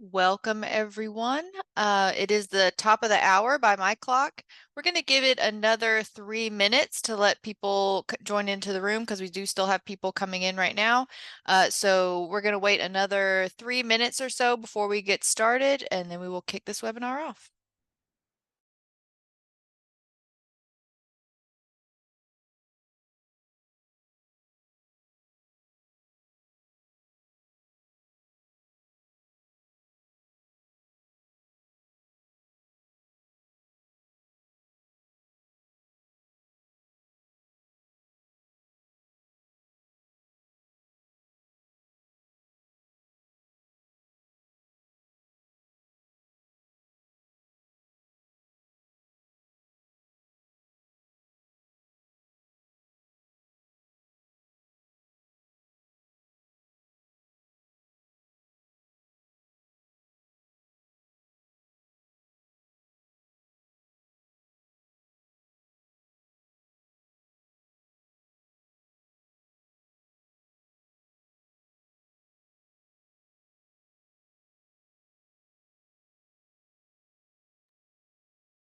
Welcome, everyone. It is the top of the hour by my clock. We're going to give it another 3 minutes to let people join into the room because we do still have people coming in right now. So we're going to wait another 3 minutes or so before we get started, and then we will kick this webinar off.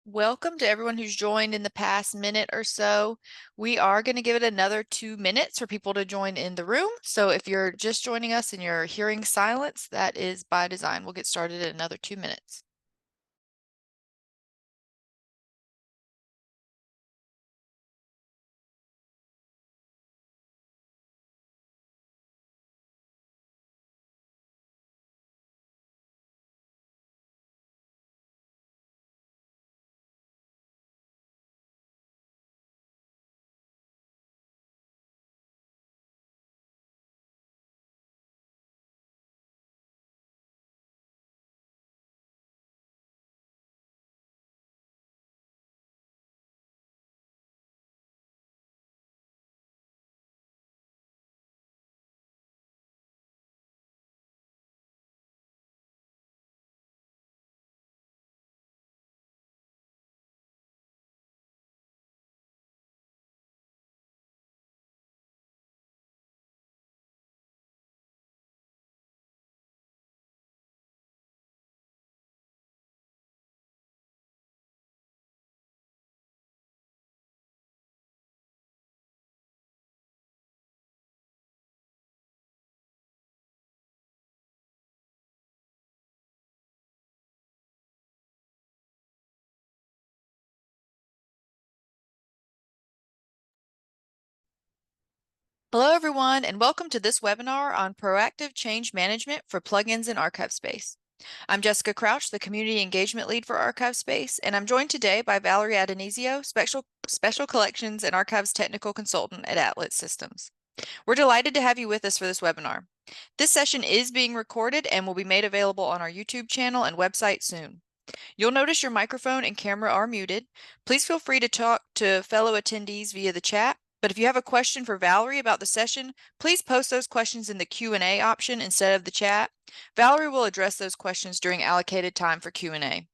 Welcome to everyone who's joined in the past minute or so. We are going to give it another 2 minutes for people to join in the room. So if you're just joining us and you're hearing silence, that is by design. We'll get started in another 2 minutes. Hello, everyone, and welcome to this webinar on proactive change management for plugins in ArchivesSpace. I'm Jessica Crouch, the Community Engagement Lead for ArchivesSpace, and I'm joined today by Valerie Addonizio, Special Collections and Archives Technical Consultant at Atlas Systems. We're delighted to have you with us for this webinar. This session is being recorded and will be made available on our YouTube channel and website soon. You'll notice your microphone and camera are muted. Please feel free to talk to fellow attendees via the chat. But if you have a question for Valerie about the session, please post those questions in the Q&A option instead of the chat. Valerie will address those questions during allocated time for Q&A.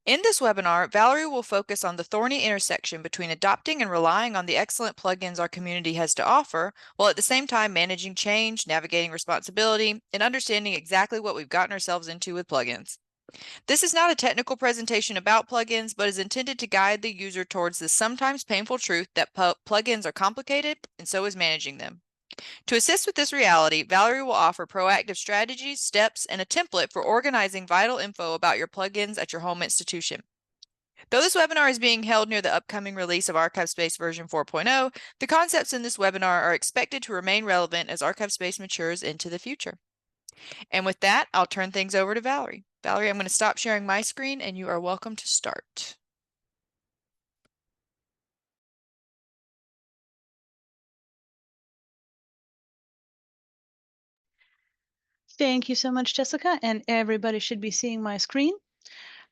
In this webinar, Valerie will focus on the thorny intersection between adopting and relying on the excellent plugins our community has to offer, while at the same time managing change, navigating responsibility, and understanding exactly what we've gotten ourselves into with plugins. This is not a technical presentation about plugins, but is intended to guide the user towards the sometimes painful truth that plugins are complicated, and so is managing them. To assist with this reality, Valerie will offer proactive strategies, steps, and a template for organizing vital info about your plugins at your home institution. Though this webinar is being held near the upcoming release of ArchivesSpace version 4.0, the concepts in this webinar are expected to remain relevant as ArchivesSpace matures into the future. And with that, I'll turn things over to Valerie. Valerie, I'm going to stop sharing my screen and you are welcome to start. Thank you so much, Jessica, and everybody should be seeing my screen.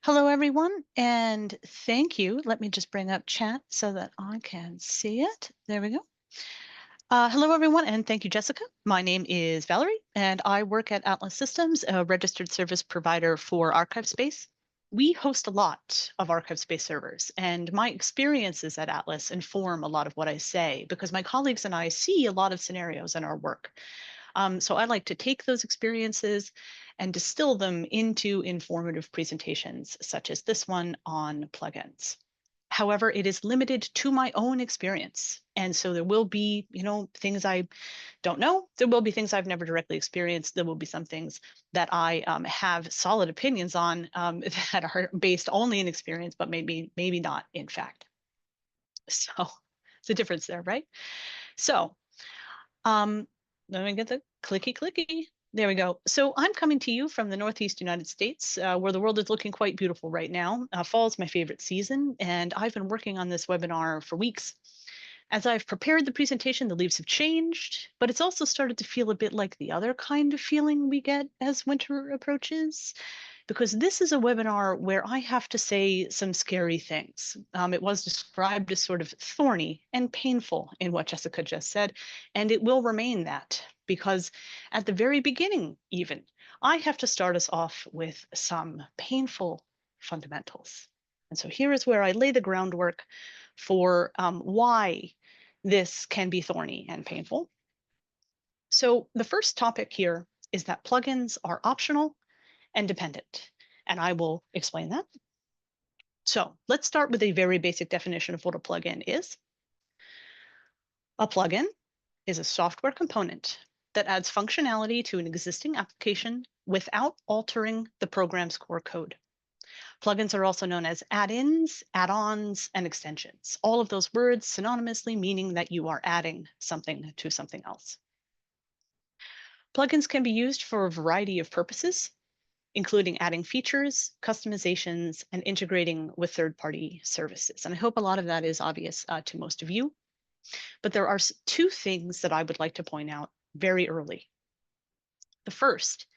Hello, everyone, and thank you. Let me just bring up chat so that I can see it. There we go. Hello, everyone, and thank you, Jessica. My name is Valerie, and I work at Atlas Systems, a registered service provider for ArchivesSpace. We host a lot of ArchivesSpace servers, and my experiences at Atlas inform a lot of what I say because my colleagues and I see a lot of scenarios in our work. So I like to take those experiences and distill them into informative presentations, such as this one on plugins. However, it is limited to my own experience. And so there will be, things I don't know. There will be things I've never directly experienced. There will be some things that I have solid opinions on that are based only in experience, but maybe not in fact. So it's a difference there, right? So let me get the clicky. There we go. So I'm coming to you from the Northeast United States, where the world is looking quite beautiful right now. Fall is my favorite season, and I've been working on this webinar for weeks. As I've prepared the presentation, the leaves have changed, but it's also started to feel a bit like the other kind of feeling we get as winter approaches, because this is a webinar where I have to say some scary things. It was described as sort of thorny and painful in what Jessica just said, and it will remain that because at the very beginning, even, I have to start us off with some painful fundamentals. And so here is where I lay the groundwork for why this can be thorny and painful. So the first topic here is that plugins are optional and dependent. And I will explain that. So let's start with a very basic definition of what a plugin is. A plugin is a software component that adds functionality to an existing application without altering the program's core code. Plugins are also known as add-ins, add-ons, and extensions. All of those words synonymously meaning that you are adding something to something else. Plugins can be used for a variety of purposes, including adding features, customizations, and integrating with third-party services. And I hope a lot of that is obvious to most of you. But there are two things that I would like to point out very early. The first,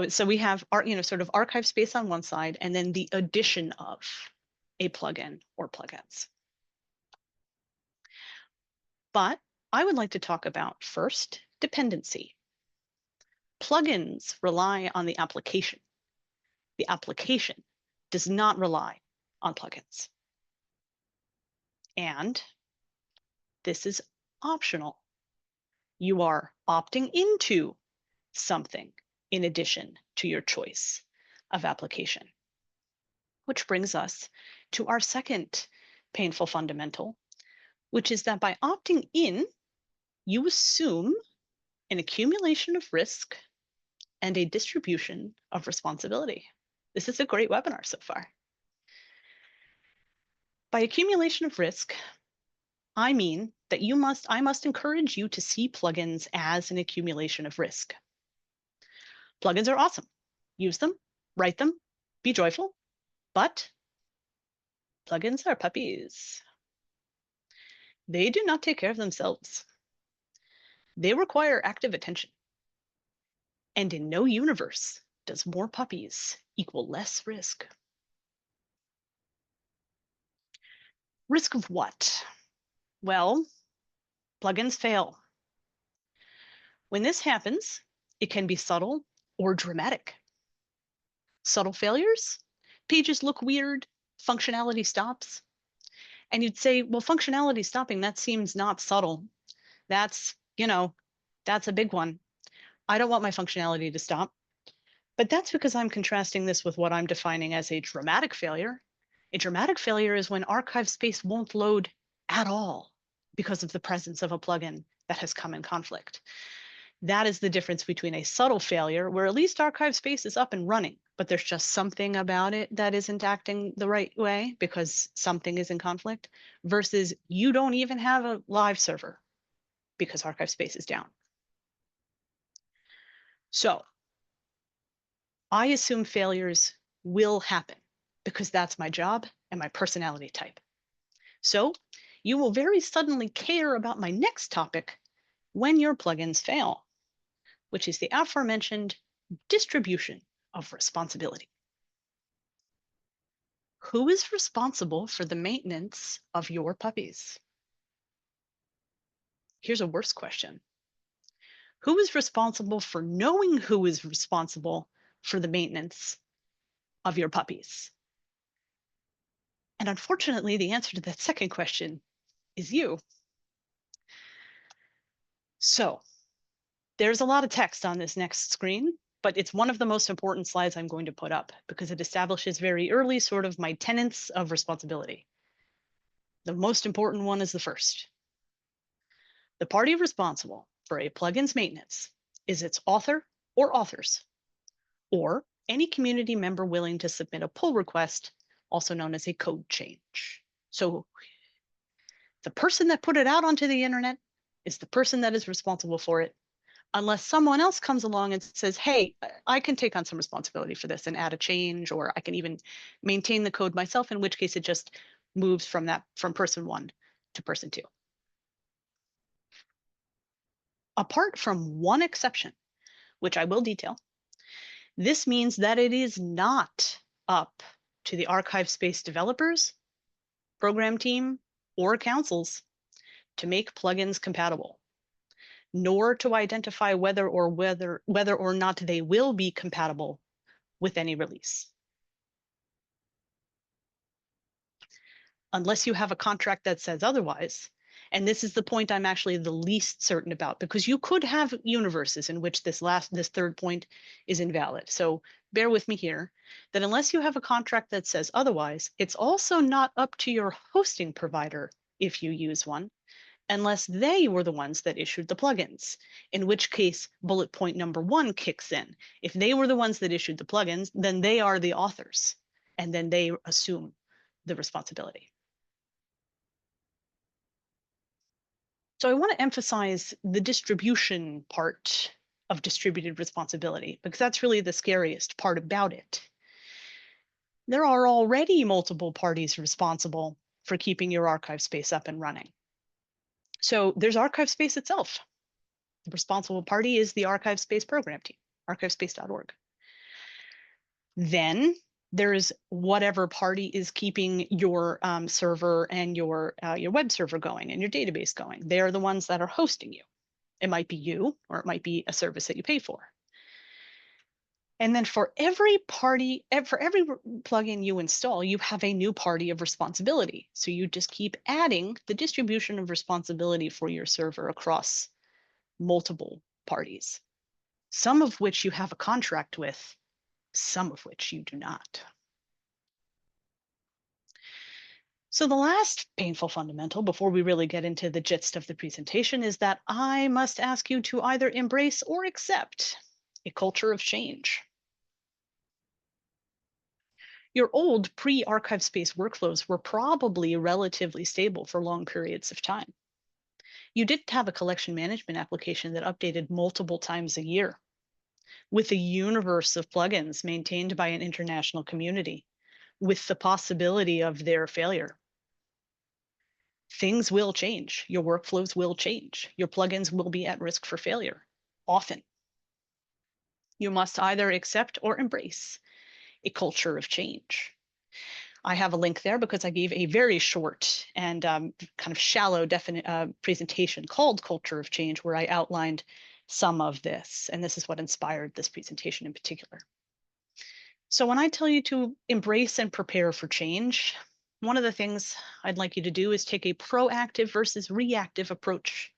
so we have our, sort of ArchivesSpace on one side, and then the addition of a plugin or plugins. But I would like to talk about first dependency. Plugins rely on the application. The application does not rely on plugins. And this is optional. You are opting into something in addition to your choice of application. Which brings us to our second painful fundamental, which is that by opting in, you assume an accumulation of risk and a distribution of responsibility. This is a great webinar so far. By accumulation of risk, I mean that I must encourage you to see plugins as an accumulation of risk. Plugins are awesome. Use them, write them, be joyful, but plugins are puppies. They do not take care of themselves. They require active attention. And in no universe does more puppies equal less risk. Risk of what? Well, plugins fail. When this happens, it can be subtle or dramatic. Subtle failures? Pages look weird, functionality stops. And you'd say, well, functionality stopping, that seems not subtle. That's, that's a big one. I don't want my functionality to stop. But that's because I'm contrasting this with what I'm defining as a dramatic failure. A dramatic failure is when ArchivesSpace won't load at all because of the presence of a plugin that has come in conflict. That is the difference between a subtle failure, where at least ArchivesSpace is up and running, but there's just something about it that isn't acting the right way because something is in conflict, versus you don't even have a live server because ArchivesSpace is down. So I assume failures will happen because that's my job and my personality type. So you will very suddenly care about my next topic when your plugins fail, which is the aforementioned distribution of responsibility. Who is responsible for the maintenance of your puppies? Here's a worse question. Who is responsible for knowing who is responsible for the maintenance of your puppies? And unfortunately, the answer to that second question is you. So There's a lot of text on this next screen, but it's one of the most important slides I'm going to put up because it establishes very early sort of my tenets of responsibility. The most important one is the first. The party responsible for a plugin's maintenance is its author or authors, or any community member willing to submit a pull request, also known as a code change. So the person that put it out onto the internet is the person that is responsible for it, unless someone else comes along and says, hey, I can take on some responsibility for this and add a change, or I can even maintain the code myself, in which case it just moves from person one to person two. Apart from one exception, which I will detail, this means that it is not up to the ArchivesSpace developers, program team, or councils to make plugins compatible, nor to identify whether or not they will be compatible with any release. Unless you have a contract that says otherwise. And this is the point I'm actually the least certain about, because you could have universes in which this third point is invalid. So bear with me here, that unless you have a contract that says otherwise, it's also not up to your hosting provider, if you use one, unless they were the ones that issued the plugins, in which case bullet point number 1 kicks in. If they were the ones that issued the plugins, then they are the authors, and then they assume the responsibility. So I want to emphasize the distribution part of distributed responsibility, because that's really the scariest part about it. There are already multiple parties responsible for keeping your archive space up and running. So there's ArchivesSpace itself. The responsible party is the ArchivesSpace program team, archivespace.org. Then there's whatever party is keeping your server and your web server going and your database going. They're the ones that are hosting you. It might be you, or it might be a service that you pay for. And then for every plugin you install, you have a new party of responsibility. So you just keep adding the distribution of responsibility for your server across multiple parties, some of which you have a contract with, some of which you do not. So the last painful fundamental before we really get into the gist of the presentation is that I must ask you to either embrace or accept a culture of change. Your old pre-ArchivesSpace workflows were probably relatively stable for long periods of time. You did have a collection management application that updated multiple times a year, with a universe of plugins maintained by an international community, with the possibility of their failure. Things will change. Your workflows will change. Your plugins will be at risk for failure, often. You must either accept or embrace a culture of change. I have a link there because I gave a very short and kind of shallow presentation called Culture of Change, where I outlined some of this. And this is what inspired this presentation in particular. So when I tell you to embrace and prepare for change, one of the things I'd like you to do is take a proactive versus reactive approach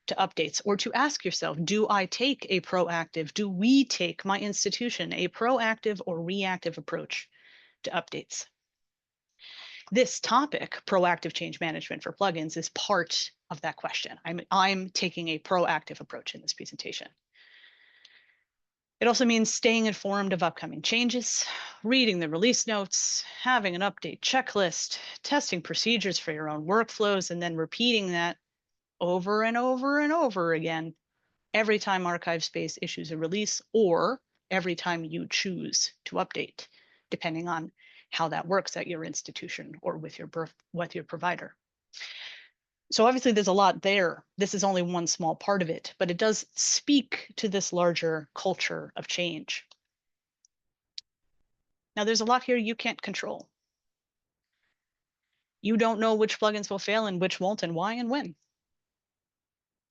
to updates, or to ask yourself, do I take a proactive, do we take, my institution, a proactive or reactive approach to updates? This topic, proactive change management for plugins, is part of that question. I'm taking a proactive approach in this presentation. It also means staying informed of upcoming changes, reading the release notes, having an update checklist, testing procedures for your own workflows, and then repeating that over and over and over again every time ArchivesSpace issues a release, or every time you choose to update, depending on how that works at your institution or with your provider. So obviously there's a lot there. This is only one small part of it, but it does speak to this larger culture of change. Now there's a lot here you can't control. You don't know which plugins will fail and which won't, and why and when.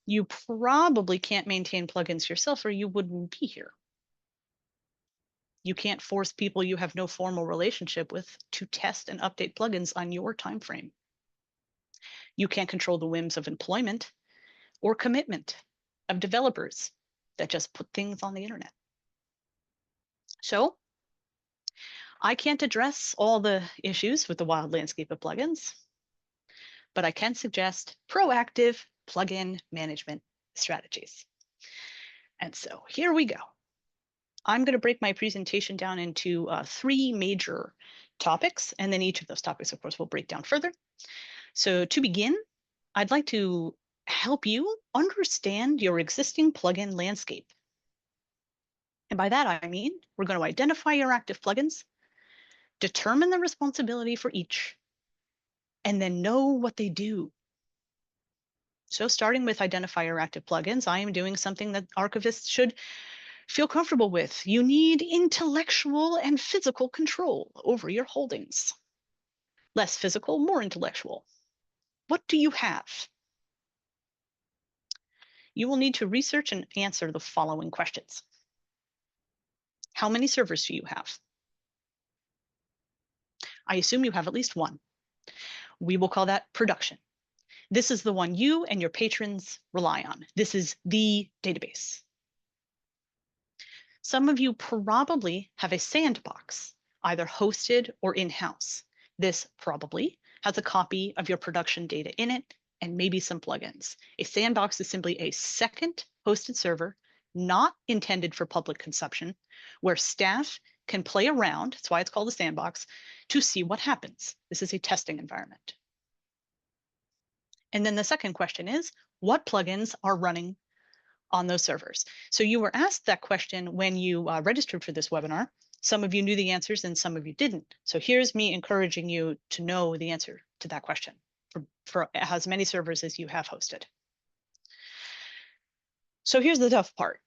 You probably can't maintain plugins yourself, or you wouldn't be here. You can't force people you have no formal relationship with to test and update plugins on your time frame. You can't control the whims of employment or commitment of developers that just put things on the internet. So I can't address all the issues with the wild landscape of plugins, but I can suggest proactive plugin management strategies. And so here we go. I'm going to break my presentation down into 3 major topics, and then each of those topics, of course, will break down further. So to begin, I'd like to help you understand your existing plugin landscape. And by that, I mean, we're going to identify your active plugins, determine the responsibility for each, and then know what they do. So starting with identify your active plugins, I am doing something that archivists should feel comfortable with. You need intellectual and physical control over your holdings. Less physical, more intellectual. What do you have? You will need to research and answer the following questions. How many servers do you have? I assume you have at least one. We will call that production. This is the one you and your patrons rely on. This is the database. Some of you probably have a sandbox, either hosted or in-house. This probably has a copy of your production data in it and maybe some plugins. A sandbox is simply a second hosted server, not intended for public consumption, where staff can play around, that's why it's called a sandbox, to see what happens. This is a testing environment. And then the second question is, what plugins are running on those servers? So you were asked that question when you registered for this webinar. Some of you knew the answers and some of you didn't. So here's me encouraging you to know the answer to that question for as many servers as you have hosted. So here's the tough part.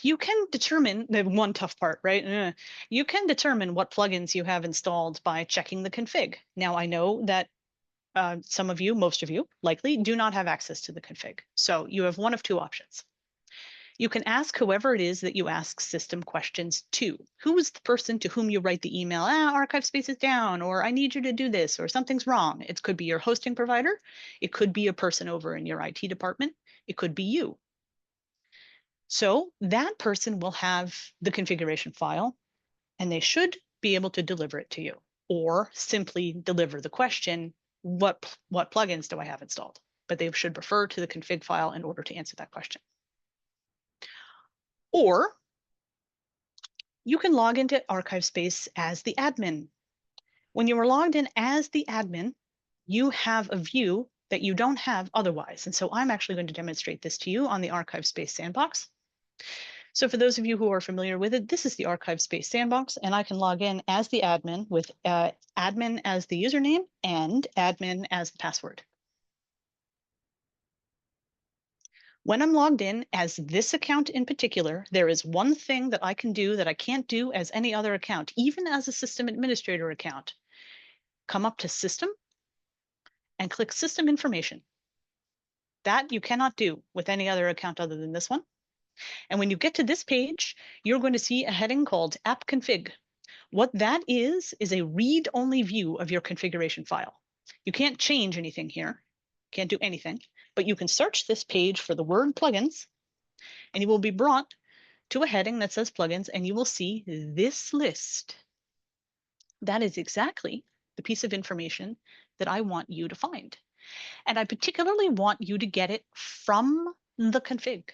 You can determine the one tough part, right? You can determine what plugins you have installed by checking the config. Now I know that some of you, most of you likely, do not have access to the config. So you have one of 2 options. You can ask whoever it is that you ask system questions to. Who is the person to whom you write the email, ArchivesSpace is down, or I need you to do this, or something's wrong. It could be your hosting provider. It could be a person over in your IT department. It could be you. So that person will have the configuration file, and they should be able to deliver it to you, or simply deliver the question, what plugins do I have installed? But they should refer to the config file in order to answer that question. Or you can log into ArchivesSpace as the admin. When you are logged in as the admin, you have a view that you don't have otherwise. And so I'm actually going to demonstrate this to you on the ArchivesSpace sandbox. So for those of you who are familiar with it, this is the ArchivesSpace sandbox, and I can log in as the admin with admin as the username and admin as the password. When I'm logged in as this account in particular, there is one thing that I can do that I can't do as any other account, even as a system administrator account. Come up to System and click System Information. That you cannot do with any other account other than this one. And when you get to this page, you're going to see a heading called App Config. What that is a read-only view of your configuration file. You can't change anything here, can't do anything, but you can search this page for the word plugins, and you will be brought to a heading that says plugins, and you will see this list. That is exactly the piece of information that I want you to find. And I particularly want you to get it from the config.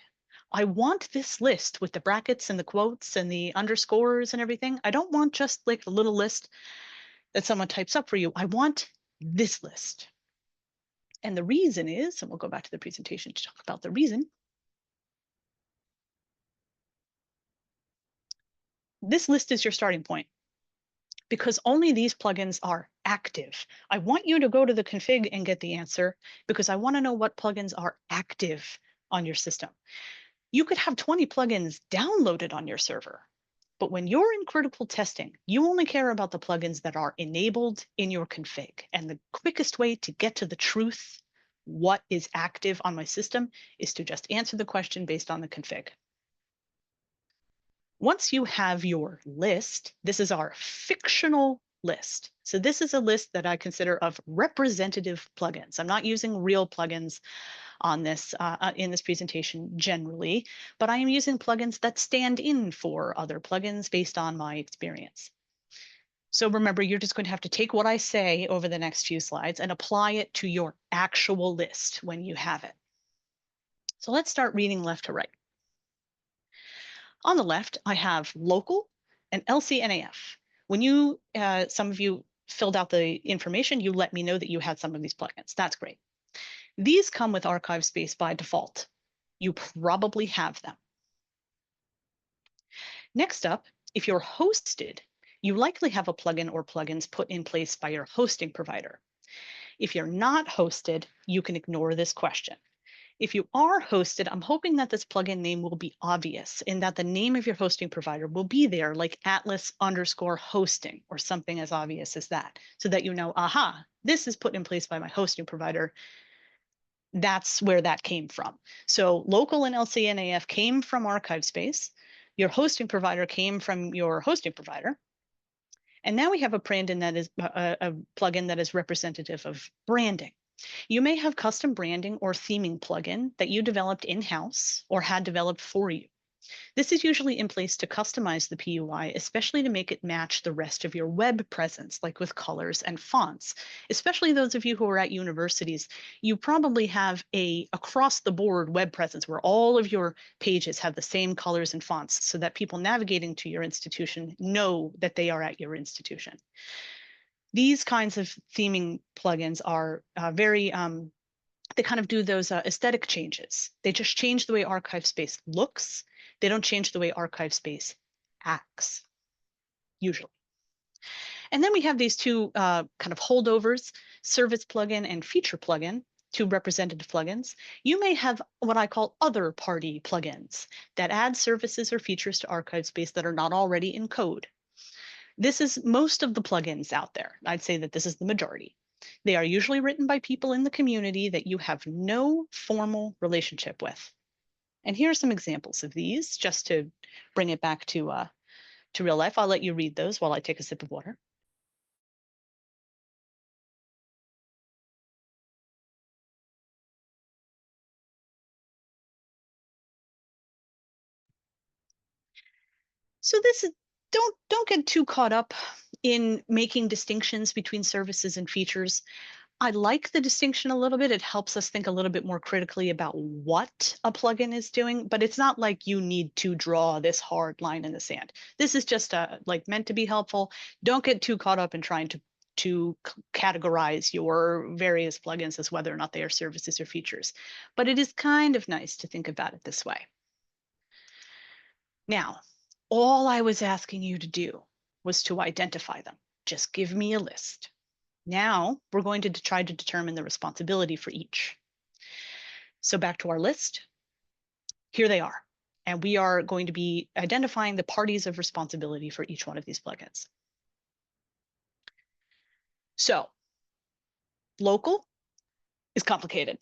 I want this list with the brackets and the quotes and the underscores and everything. I don't want just like a little list that someone types up for you. I want this list. And the reason is, and we'll go back to the presentation to talk about the reason. This list is your starting point because only these plugins are active. I want you to go to the config and get the answer because I want to know what plugins are active on your system. You could have 20 plugins downloaded on your server, but when you're in critical testing, you only care about the plugins that are enabled in your config. And the quickest way to get to the truth, what is active on my system, is to just answer the question based on the config. Once you have your list, this is our fictional list. So this is a list that I consider of representative plugins. I'm not using real plugins on this in this presentation generally, but I am using plugins that stand in for other plugins based on my experience. So remember, you're just going to have to take what I say over the next few slides and apply it to your actual list when you have it. So let's start reading left to right. On the left, I have local and LCNAF. When you, some of you filled out the information, you let me know that you had some of these plugins. That's great. These come with ArchivesSpace by default. You probably have them. Next up, if you're hosted, you likely have a plugin or plugins put in place by your hosting provider. If you're not hosted, you can ignore this question. If you are hosted, I'm hoping that this plugin name will be obvious and that the name of your hosting provider will be there, like Atlas_hosting or something as obvious as that, so that you know, aha, this is put in place by my hosting provider. That's where that came from. So local and LCNAF came from ArchivesSpace. Your hosting provider came from your hosting provider. And now we have a plugin that is a plugin that is representative of branding. You may have custom branding or theming plugin that you developed in-house or had developed for you. This is usually in place to customize the PUI, especially to make it match the rest of your web presence, like with colors and fonts. Especially those of you who are at universities, you probably have a across-the-board web presence where all of your pages have the same colors and fonts so that people navigating to your institution know that they are at your institution. These kinds of theming plugins are they kind of do those aesthetic changes. They just change the way ArchivesSpace looks. They don't change the way ArchivesSpace acts, usually. And then we have these two kind of holdovers, service plugin and feature plugin, two representative plugins. You may have what I call other party plugins that add services or features to ArchivesSpace that are not already in code. This is most of the plugins out there. I'd say that this is the majority. They are usually written by people in the community that you have no formal relationship with. And here are some examples of these, just to bring it back to real life. I'll let you read those while I take a sip of water. So this is, don't get too caught up in making distinctions between services and features. I like the distinction a little bit. It helps us think a little bit more critically about what a plugin is doing, but it's not like you need to draw this hard line in the sand. This is just like meant to be helpful. Don't get too caught up in trying to categorize your various plugins as whether or not they are services or features. But it is kind of nice to think about it this way. Now, all I was asking you to do was to identify them. Just give me a list. Now we're going to try to determine the responsibility for each. So back to our list. Here they are. And we are going to be identifying the parties of responsibility for each one of these plugins. So local is complicated.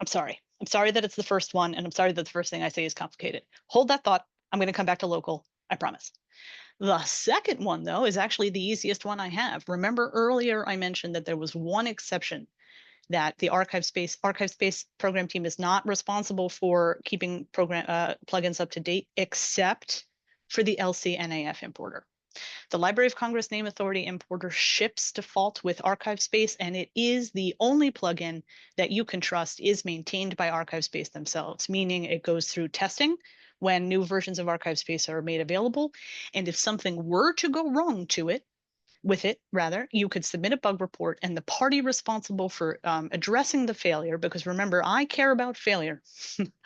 I'm sorry. I'm sorry that it's the first one, and I'm sorry that the first thing I say is complicated. Hold that thought. I'm going to come back to local. I promise. The second one, though, is actually the easiest one I have. Remember earlier I mentioned that there was one exception, that the ArchivesSpace program team is not responsible for keeping plugins up to date, except for the LCNAF importer. The Library of Congress Name Authority importer ships default with ArchivesSpace, and it is the only plugin that you can trust is maintained by ArchivesSpace themselves, meaning it goes through testing when new versions of ArchivesSpace are made available. And if something were to go wrong with it, you could submit a bug report, and the party responsible for addressing the failure, because remember, I care about failure.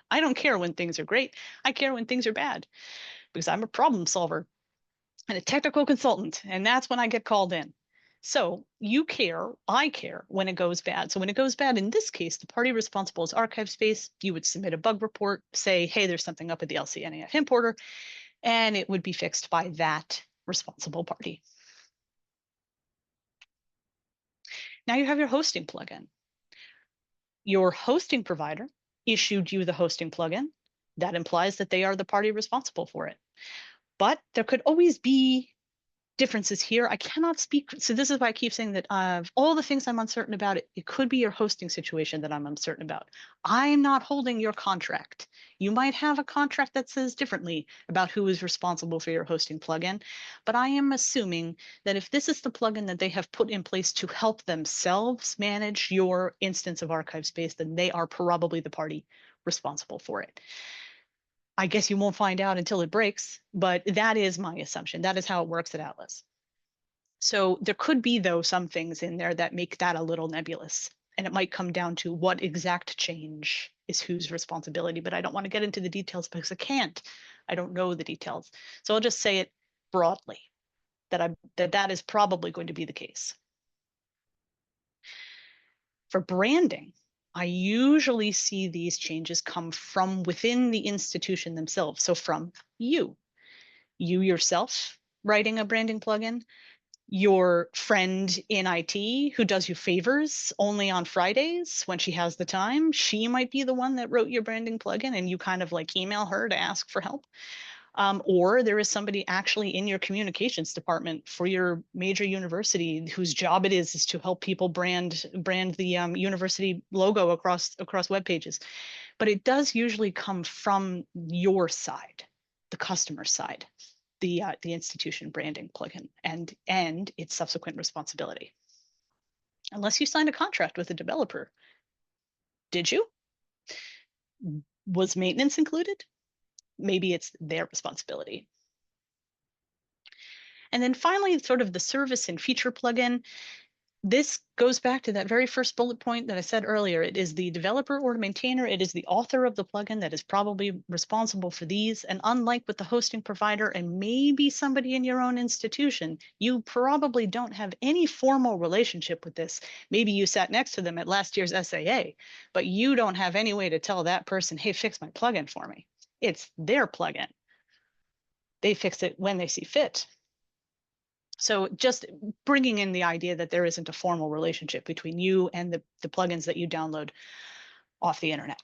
I don't care when things are great. I care when things are bad, because I'm a problem solver and a technical consultant, and that's when I get called in. So you care, I care when it goes bad. So when it goes bad, in this case, the party responsible is ArchivesSpace. You would submit a bug report, say, hey, there's something up with the LCNAF importer, and it would be fixed by that responsible party. Now you have your hosting plugin. Your hosting provider issued you the hosting plugin. That implies that they are the party responsible for it. But there could always be differences here. I cannot speak. So this is why I keep saying that of all the things I'm uncertain about, it could be your hosting situation that I'm uncertain about. I'm not holding your contract. You might have a contract that says differently about who is responsible for your hosting plugin, but I am assuming that if this is the plugin that they have put in place to help themselves manage your instance of ArchivesSpace, then they are probably the party responsible for it. I guess you won't find out until it breaks, but that is my assumption. That is how it works at Atlas. So there could be, though, some things in there that make that a little nebulous. And it might come down to what exact change is whose responsibility. But I don't want to get into the details because I can't. I don't know the details. So I'll just say it broadly that is probably going to be the case. For branding, I usually see these changes come from within the institution themselves. So from you yourself writing a branding plugin, your friend in IT who does you favors only on Fridays when she has the time, she might be the one that wrote your branding plugin and you kind of like email her to ask for help. Or there is somebody actually in your communications department for your major university whose job it is to help people brand the university logo across web pages. But it does usually come from your side, the customer side, the institution branding plugin and its subsequent responsibility. Unless you signed a contract with a developer. Did you? Was maintenance included? Maybe it's their responsibility. And then finally, sort of the service and feature plugin. This goes back to that very first bullet point that I said earlier. It is the developer or maintainer, it is the author of the plugin that is probably responsible for these. And unlike with the hosting provider and maybe somebody in your own institution, you probably don't have any formal relationship with this. Maybe you sat next to them at last year's SAA, but you don't have any way to tell that person, hey, fix my plugin for me. It's their plugin. They fix it when they see fit. So just bringing in the idea that there isn't a formal relationship between you and the plugins that you download off the internet.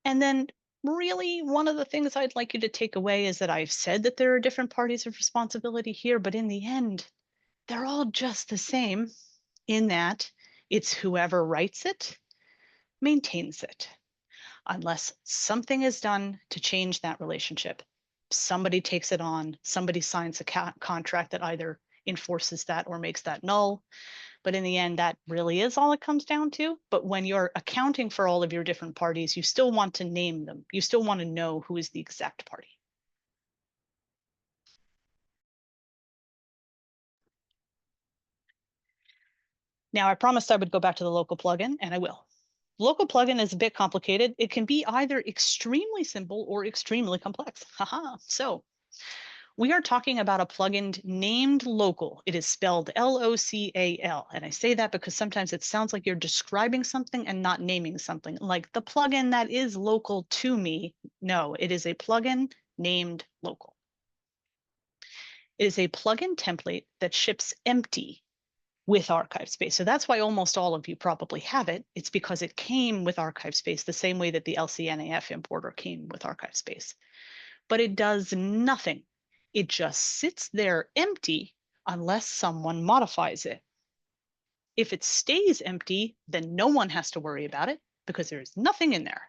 And then really one of the things I'd like you to take away is that I've said that there are different parties of responsibility here, but in the end, they're all just the same in that it's whoever writes it, maintains it, unless something is done to change that relationship. Somebody takes it on, somebody signs a contract that either enforces that or makes that null. But in the end, that really is all it comes down to. But when you're accounting for all of your different parties, you still want to name them. You still want to know who is the exact party. Now, I promised I would go back to the local plugin, and I will. Local plugin is a bit complicated. It can be either extremely simple or extremely complex. Haha. So we are talking about a plugin named local. It is spelled Local. And I say that because sometimes it sounds like you're describing something and not naming something, like the plugin that is local to me. No, it is a plugin named local. It is a plugin template that ships empty with ArchivesSpace. So that's why almost all of you probably have it. It's because it came with ArchivesSpace the same way that the LCNAF importer came with ArchivesSpace. But it does nothing. It just sits there empty unless someone modifies it. If it stays empty, then no one has to worry about it because there's nothing in there.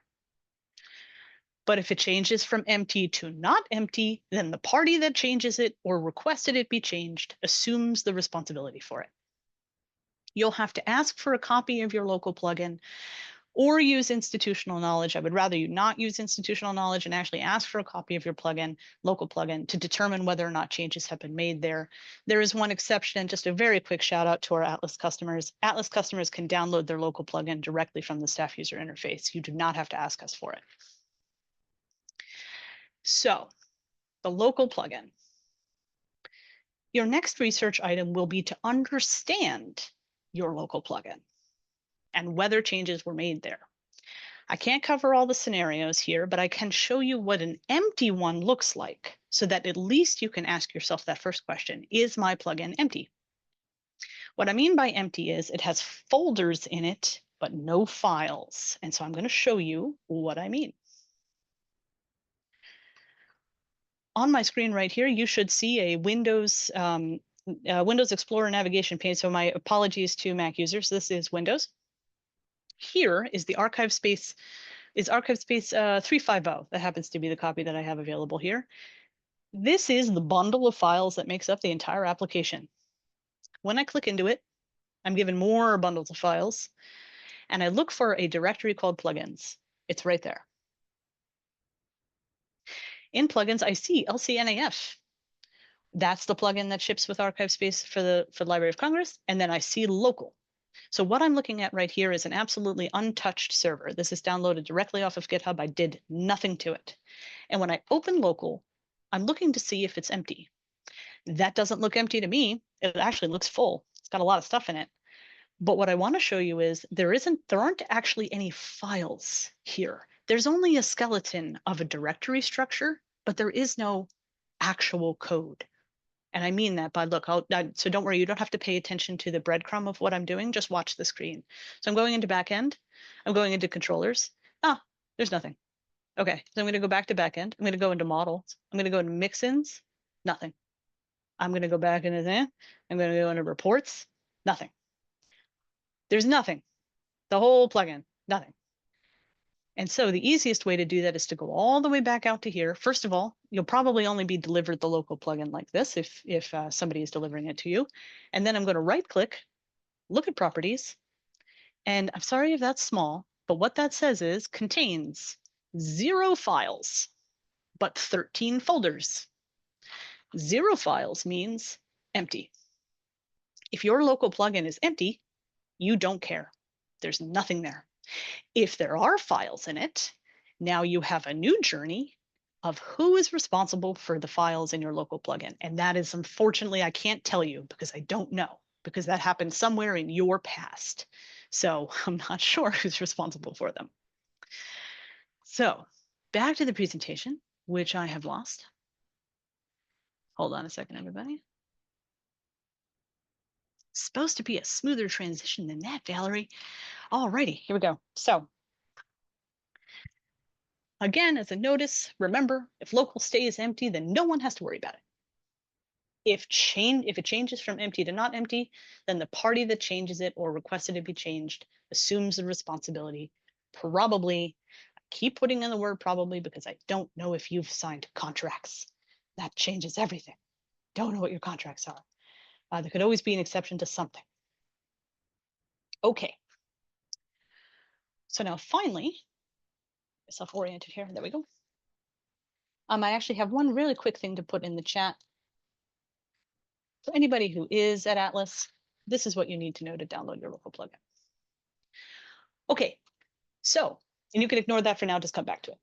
But if it changes from empty to not empty, then the party that changes it or requested it be changed assumes the responsibility for it. You'll have to ask for a copy of your local plugin or use institutional knowledge. I would rather you not use institutional knowledge and actually ask for a copy of your plugin, local plugin, to determine whether or not changes have been made there. There is one exception, just a very quick shout out to our Atlas customers. Atlas customers can download their local plugin directly from the staff user interface. You do not have to ask us for it. So the local plugin. Your next research item will be to understand your local plugin and whether changes were made there. I can't cover all the scenarios here, but I can show you what an empty one looks like so that at least you can ask yourself that first question, is my plugin empty? What I mean by empty is it has folders in it, but no files. And so I'm going to show you what I mean. on my screen right here, you should see a Windows Explorer navigation page. So my apologies to Mac users. This is Windows. Here is the ArchivesSpace, is ArchivesSpace 350. That happens to be the copy that I have available here. This is the bundle of files that makes up the entire application. When I click into it, I'm given more bundles of files, and I look for a directory called plugins. It's right there. In plugins, I see LCNAF. That's the plugin that ships with ArchivesSpace for the Library of Congress. And then I see local. So what I'm looking at right here is an absolutely untouched server. This is downloaded directly off of GitHub. I did nothing to it. And when I open local, I'm looking to see if it's empty. That doesn't look empty to me. It actually looks full. It's got a lot of stuff in it. But what I want to show you is there aren't actually any files here. There's only a skeleton of a directory structure, but there is no actual code. And I mean that by look, so don't worry, you don't have to pay attention to the breadcrumb of what I'm doing. Just watch the screen. So I'm going into backend. I'm going into controllers. Ah, there's nothing. Okay, so I'm going to go back to backend. I'm going to go into models. I'm going to go into mixins. Nothing. I'm going to go back into there. I'm going to go into reports. Nothing. There's nothing. The whole plugin, nothing. And so the easiest way to do that is to go all the way back out to here. First of all, you'll probably only be delivered the local plugin like this if somebody is delivering it to you. And then I'm going to right click, look at properties. And I'm sorry if that's small, but what that says is contains 0 files, but 13 folders. 0 files means empty. If your local plugin is empty, you don't care. There's nothing there. If there are files in it, now you have a new journey of who is responsible for the files in your local plugin. And that is, unfortunately, I can't tell you because I don't know, because that happened somewhere in your past. So I'm not sure who's responsible for them. So back to the presentation, which I have lost. Hold on a second, everybody. It's supposed to be a smoother transition than that, Valerie. All righty, here we go. So again, as a notice, remember, if local stays empty, then no one has to worry about it. If it changes from empty to not empty, then the party that changes it or requested it be changed assumes the responsibility. Probably, I keep putting in the word probably because I don't know if you've signed contracts. That changes everything. Don't know what your contracts are. There could always be an exception to something. Okay. So now finally, self-oriented here. There we go. I actually have one really quick thing to put in the chat. For anybody who is at Atlas, this is what you need to know to download your local plugin. Okay, so, and you can ignore that for now, just come back to it.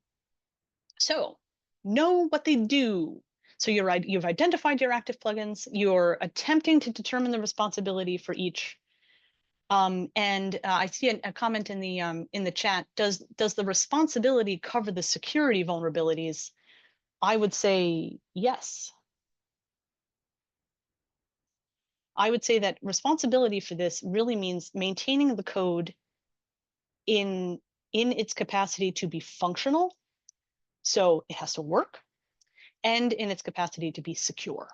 So, know what they do. So you've identified your active plugins, you're attempting to determine the responsibility for each. I see a comment in the chat, does the responsibility cover the security vulnerabilities? I would say yes. I would say that responsibility for this really means maintaining the code in its capacity to be functional. So it has to work, and in its capacity to be secure.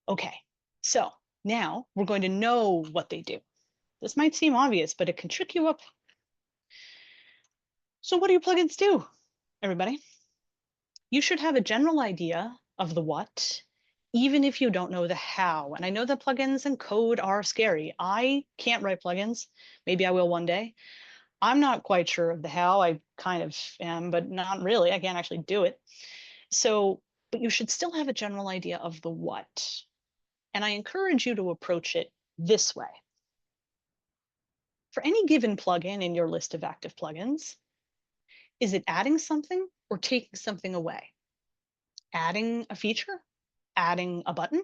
Okay, so now we're going to know what they do. This might seem obvious, but it can trick you up. So what do your plugins do, everybody? You should have a general idea of the what, even if you don't know the how. And I know that plugins and code are scary. I can't write plugins. Maybe I will one day. I'm not quite sure of the how. I kind of am, but not really. I can't actually do it. So, but you should still have a general idea of the what. And I encourage you to approach it this way. For any given plugin in your list of active plugins, is it adding something or taking something away? Adding a feature, adding a button,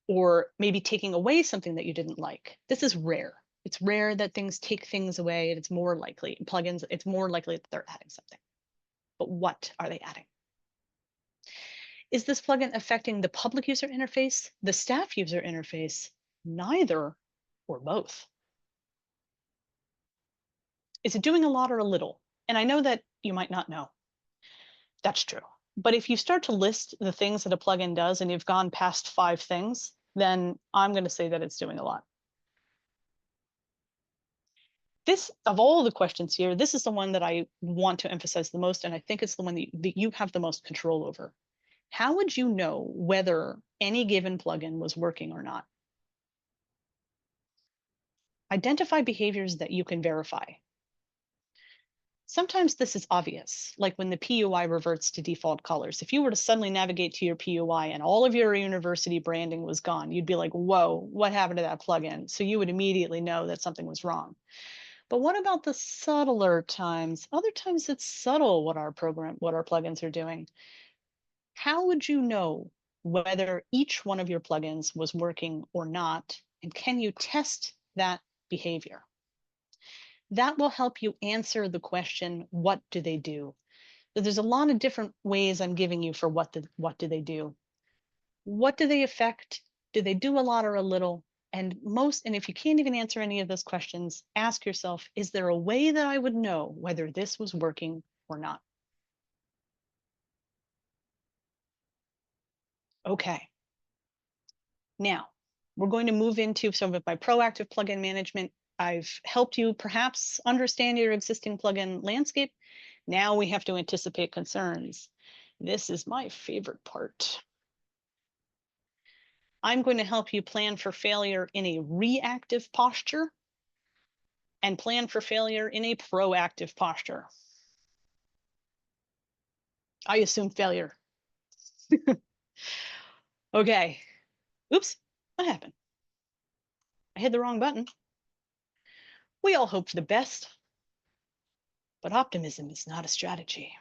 or maybe taking away something that you didn't like. This is rare. It's rare that things take things away, and it's more likely in plugins, it's more likely that they're adding something. But what are they adding? Is this plugin affecting the public user interface, the staff user interface, neither, or both? Is it doing a lot or a little? And I know that you might not know. That's true. But if you start to list the things that a plugin does and you've gone past 5 things, then I'm going to say that it's doing a lot. This, of all the questions here, this is the one that I want to emphasize the most, and I think it's the one that you have the most control over. How would you know whether any given plugin was working or not? Identify behaviors that you can verify. Sometimes this is obvious, like when the PUI reverts to default colors. If you were to suddenly navigate to your PUI and all of your university branding was gone, you'd be like, whoa, what happened to that plugin? So you would immediately know that something was wrong. But what about the subtler times? Other times it's subtle what our plugins are doing. How would you know whether each one of your plugins was working or not? And can you test that behavior? That will help you answer the question, what do they do? So there's a lot of different ways I'm giving you for what do they do? What do they affect? Do they do a lot or a little? And if you can't even answer any of those questions, ask yourself, is there a way that I would know whether this was working or not? Okay. Now, we're going to move into some of my proactive plugin management. I've helped you perhaps understand your existing plugin landscape. Now we have to anticipate concerns. This is my favorite part. I'm going to help you plan for failure in a reactive posture and plan for failure in a proactive posture. I assume failure. Okay. Oops, what happened? I hit the wrong button. We all hope for the best, but optimism is not a strategy.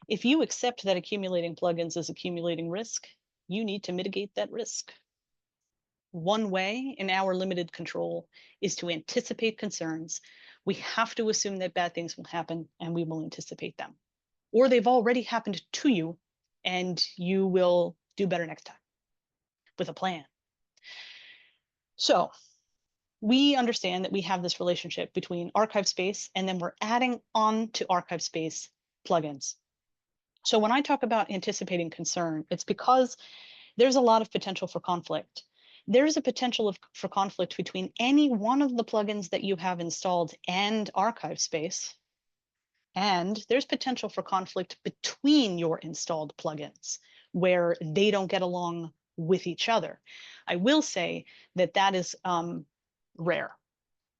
If you accept that accumulating plugins is accumulating risk, you need to mitigate that risk. One way in our limited control is to anticipate concerns. We have to assume that bad things will happen and we will anticipate them. Or they've already happened to you and you will do better next time with a plan. So we understand that we have this relationship between ArchivesSpace and then we're adding on to ArchivesSpace plugins. So when I talk about anticipating concern, it's because there's a lot of potential for conflict. There's a potential for conflict between any one of the plugins that you have installed and ArchivesSpace. And there's potential for conflict between your installed plugins where they don't get along with each other. I will say that that is rare.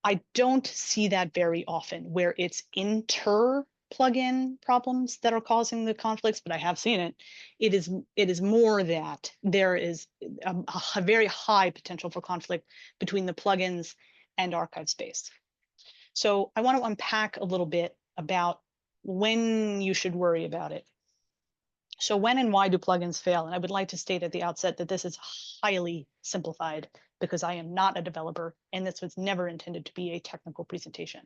I don't see that very often where it's inter plugin problems that are causing the conflicts, but I have seen it. It is more that there is a very high potential for conflict between the plugins and ArchivesSpace. So I want to unpack a little bit about when you should worry about it. So when and why do plugins fail? And I would like to state at the outset that this is highly simplified because I am not a developer and this was never intended to be a technical presentation.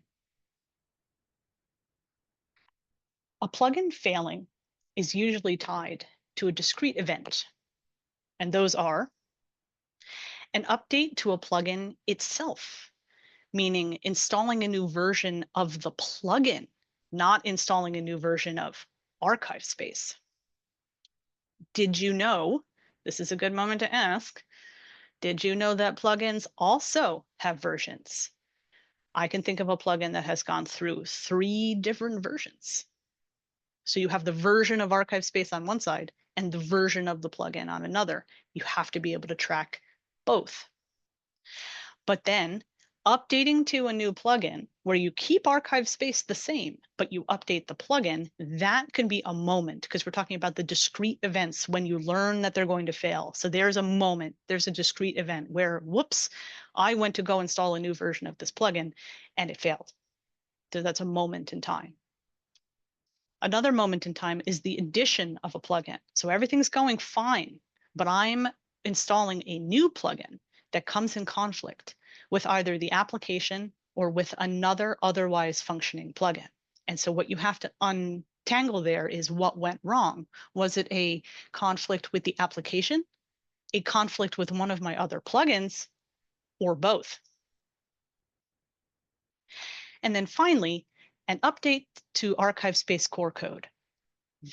A plugin failing is usually tied to a discrete event, and those are an update to a plugin itself, meaning installing a new version of the plugin, not installing a new version of ArchivesSpace. Did you know, this is a good moment to ask, did you know that plugins also have versions? I can think of a plugin that has gone through 3 different versions. So you have the version of ArchivesSpace on one side and the version of the plugin on another. You have to be able to track both. But then updating to a new plugin where you keep ArchivesSpace the same, but you update the plugin, that can be a moment because we're talking about the discrete events when you learn that they're going to fail. So there's a moment, there's a discrete event where, whoops, I went to go install a new version of this plugin and it failed. So that's a moment in time. Another moment in time is the addition of a plugin. So everything's going fine, but I'm installing a new plugin that comes in conflict with either the application or with another otherwise functioning plugin. And so what you have to untangle there is what went wrong. Was it a conflict with the application, a conflict with one of my other plugins, or both? And then finally, and update to ArchivesSpace core code.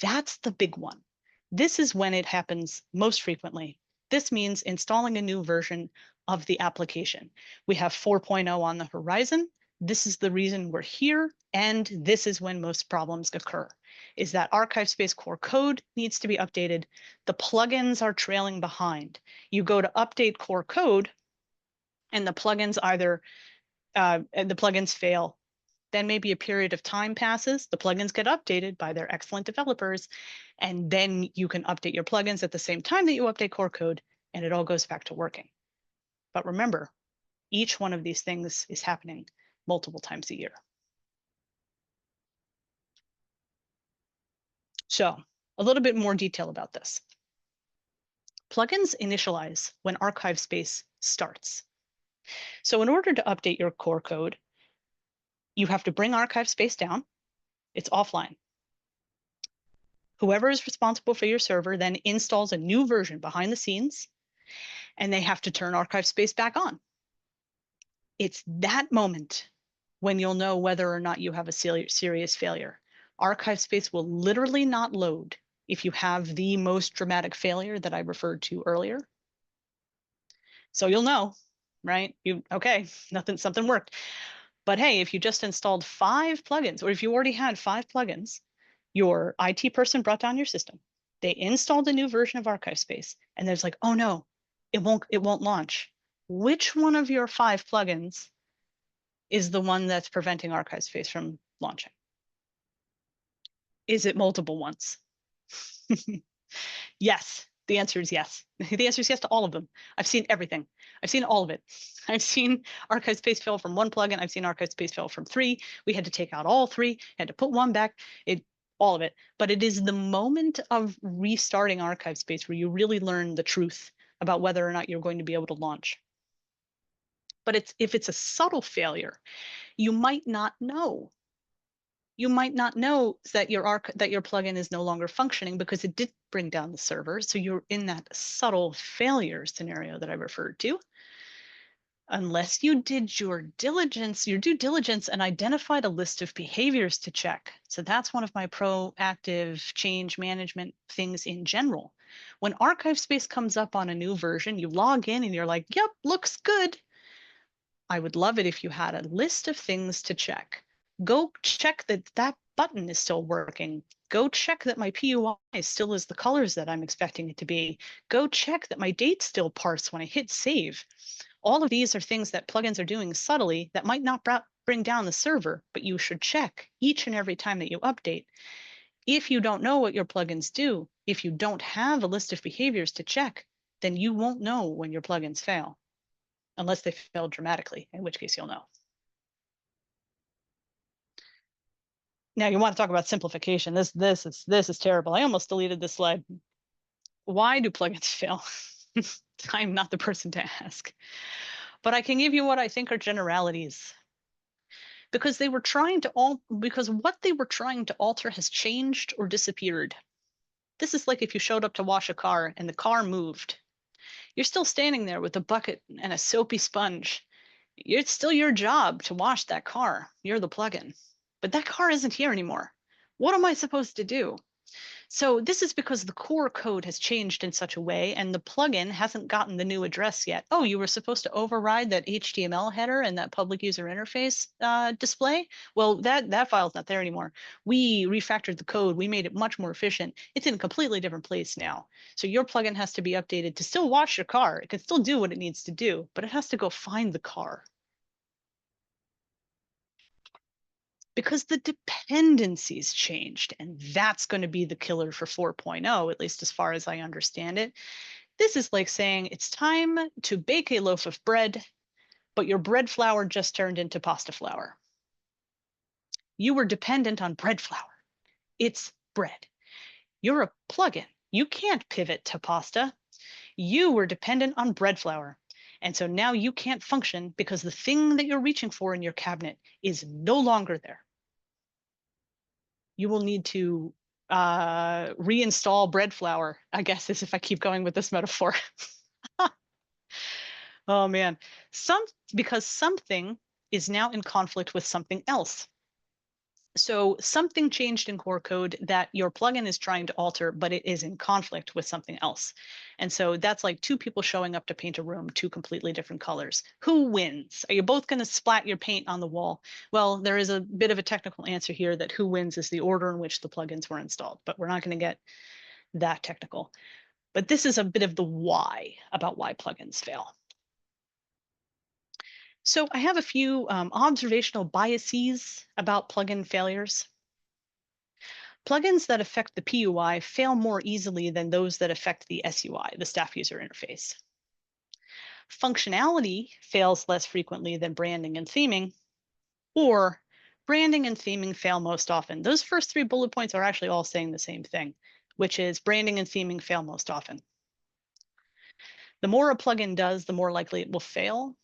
That's the big one. This is when it happens most frequently. This means installing a new version of the application. We have 4.0 on the horizon. This is the reason we're here, and this is when most problems occur, is that ArchivesSpace core code needs to be updated. The plugins are trailing behind. You go to update core code, and the plugins fail. Then maybe a period of time passes, the plugins get updated by their excellent developers, and then you can update your plugins at the same time that you update core code, and it all goes back to working. But remember, each one of these things is happening multiple times a year. So a little bit more detail about this. Plugins initialize when ArchivesSpace starts. So in order to update your core code, you have to bring ArchivesSpace down. It's offline. Whoever is responsible for your server then installs a new version behind the scenes, and they have to turn ArchivesSpace back on. It's that moment when you'll know whether or not you have a serious failure. ArchivesSpace will literally not load if you have the most dramatic failure that I referred to earlier. So you'll know, right? Okay, something worked. But hey, if you just installed 5 plugins, or if you already had 5 plugins, your IT person brought down your system. They installed a new version of ArchivesSpace, and there's like, oh no, it won't launch. Which one of your 5 plugins is the one that's preventing ArchivesSpace from launching? Is it multiple ones? Yes, the answer is yes. The answer is yes to all of them. I've seen everything. I've seen all of it. I've seen ArchivesSpace fail from 1 plugin. I've seen ArchivesSpace fail from 3. We had to take out all 3, had to put 1 back, all of it. But it is the moment of restarting ArchivesSpace where you really learn the truth about whether or not you're going to be able to launch. But if it's a subtle failure, you might not know. You might not know that your plugin is no longer functioning because it did bring down the server. So you're in that subtle failure scenario that I referred to. Unless you did your due diligence, and identified a list of behaviors to check. So that's one of my proactive change management things in general. When ArchivesSpace comes up on a new version, you log in and you're like, yep, looks good. I would love it if you had a list of things to check. Go check that that button is still working. Go check that my PUI still is the colors that I'm expecting it to be. Go check that my dates still parse when I hit save. All of these are things that plugins are doing subtly that might not bring down the server, but you should check each and every time that you update. If you don't know what your plugins do, if you don't have a list of behaviors to check, then you won't know when your plugins fail. Unless they fail dramatically, in which case you'll know. Now you want to talk about simplification. This is terrible. I almost deleted this slide. Why do plugins fail? I'm not the person to ask. But I can give you what I think are generalities. Because what they were trying to alter has changed or disappeared. This is like if you showed up to wash a car and the car moved. You're still standing there with a bucket and a soapy sponge. It's still your job to wash that car. You're the plugin. But that car isn't here anymore. What am I supposed to do? So this is because the core code has changed in such a way and the plugin hasn't gotten the new address yet. Oh, you were supposed to override that HTML header and that public user interface display? Well, that file's not there anymore. We refactored the code. We made it much more efficient. It's in a completely different place now. So your plugin has to be updated to still wash your car. It can still do what it needs to do, but it has to go find the car. Because the dependencies changed, and that's going to be the killer for 4.0, at least as far as I understand it. This is like saying it's time to bake a loaf of bread, but your bread flour just turned into pasta flour. You were dependent on bread flour. It's bread. You're a plugin. You can't pivot to pasta. You were dependent on bread flour. And so now you can't function because the thing that you're reaching for in your cabinet is no longer there. You will need to reinstall bread flour, I guess, is if I keep going with this metaphor. Oh man, because something is now in conflict with something else. So something changed in core code that your plugin is trying to alter, but it is in conflict with something else. And so that's like two people showing up to paint a room, two completely different colors. Who wins? Are you both going to splat your paint on the wall? Well, there is a bit of a technical answer here that who wins is the order in which the plugins were installed, but we're not going to get that technical. But this is a bit of the why about why plugins fail. So I have a few observational biases about plugin failures. Plugins that affect the PUI fail more easily than those that affect the SUI, the staff user interface. Functionality fails less frequently than branding and theming, or branding and theming fail most often. Those first three bullet points are actually all saying the same thing, which is branding and theming fail most often. The more a plugin does, the more likely it will fail.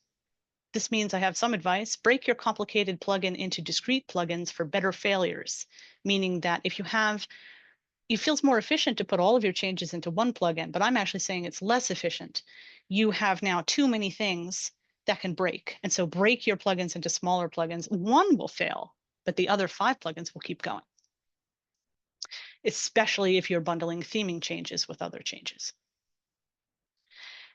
This means I have some advice. Break your complicated plugin into discrete plugins for better failures, meaning that if you have it feels more efficient to put all of your changes into one plugin, but I'm actually saying it's less efficient. You have now too many things that can break. And so break your plugins into smaller plugins. One will fail, but the other 5 plugins will keep going, especially if you're bundling theming changes with other changes.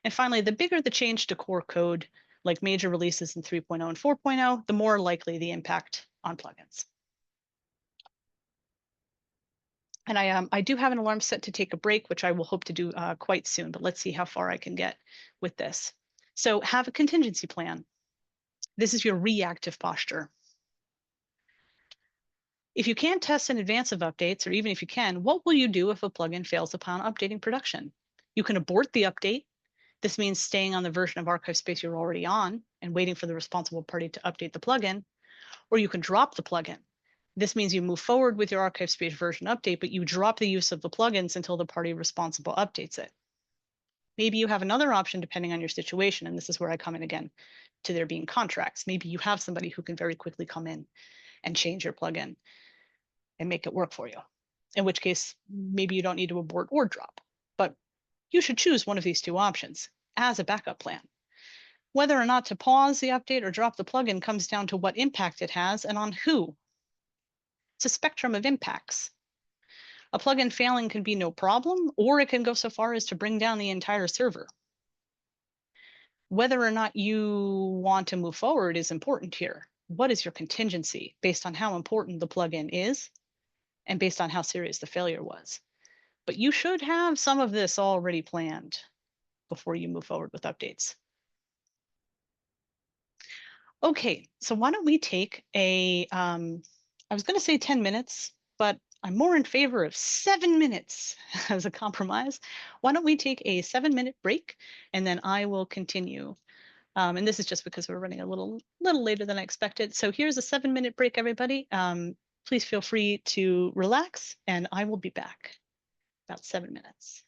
And finally, the bigger the change to core code, like major releases in 3.0 and 4.0, the more likely the impact on plugins. And I do have an alarm set to take a break, which I will hope to do quite soon, but let's see how far I can get with this. So have a contingency plan. This is your reactive posture. If you can't test in advance of updates, or even if you can, what will you do if a plugin fails upon updating production? You can abort the update. This means staying on the version of ArchivesSpace you're already on and waiting for the responsible party to update the plugin, or you can drop the plugin. This means you move forward with your ArchivesSpace version update, but you drop the use of the plugins until the party responsible updates it. Maybe you have another option depending on your situation, and this is where I come in again to there being contracts. Maybe you have somebody who can very quickly come in and change your plugin and make it work for you, in which case maybe you don't need to abort or drop, but you should choose one of these two options as a backup plan. Whether or not to pause the update or drop the plugin comes down to what impact it has and on who. It's a spectrum of impacts. A plugin failing can be no problem, or it can go so far as to bring down the entire server. Whether or not you want to move forward is important here. What is your contingency based on how important the plugin is and based on how serious the failure was? But you should have some of this already planned before you move forward with updates. Okay, so why don't we take I was going to say 10 minutes, but I'm more in favor of 7 minutes as a compromise. Why don't we take a 7-minute break and then I will continue. And this is just because we're running a little later than I expected. So here's a 7-minute break, everybody. Please feel free to relax and I will be back about 7 minutes.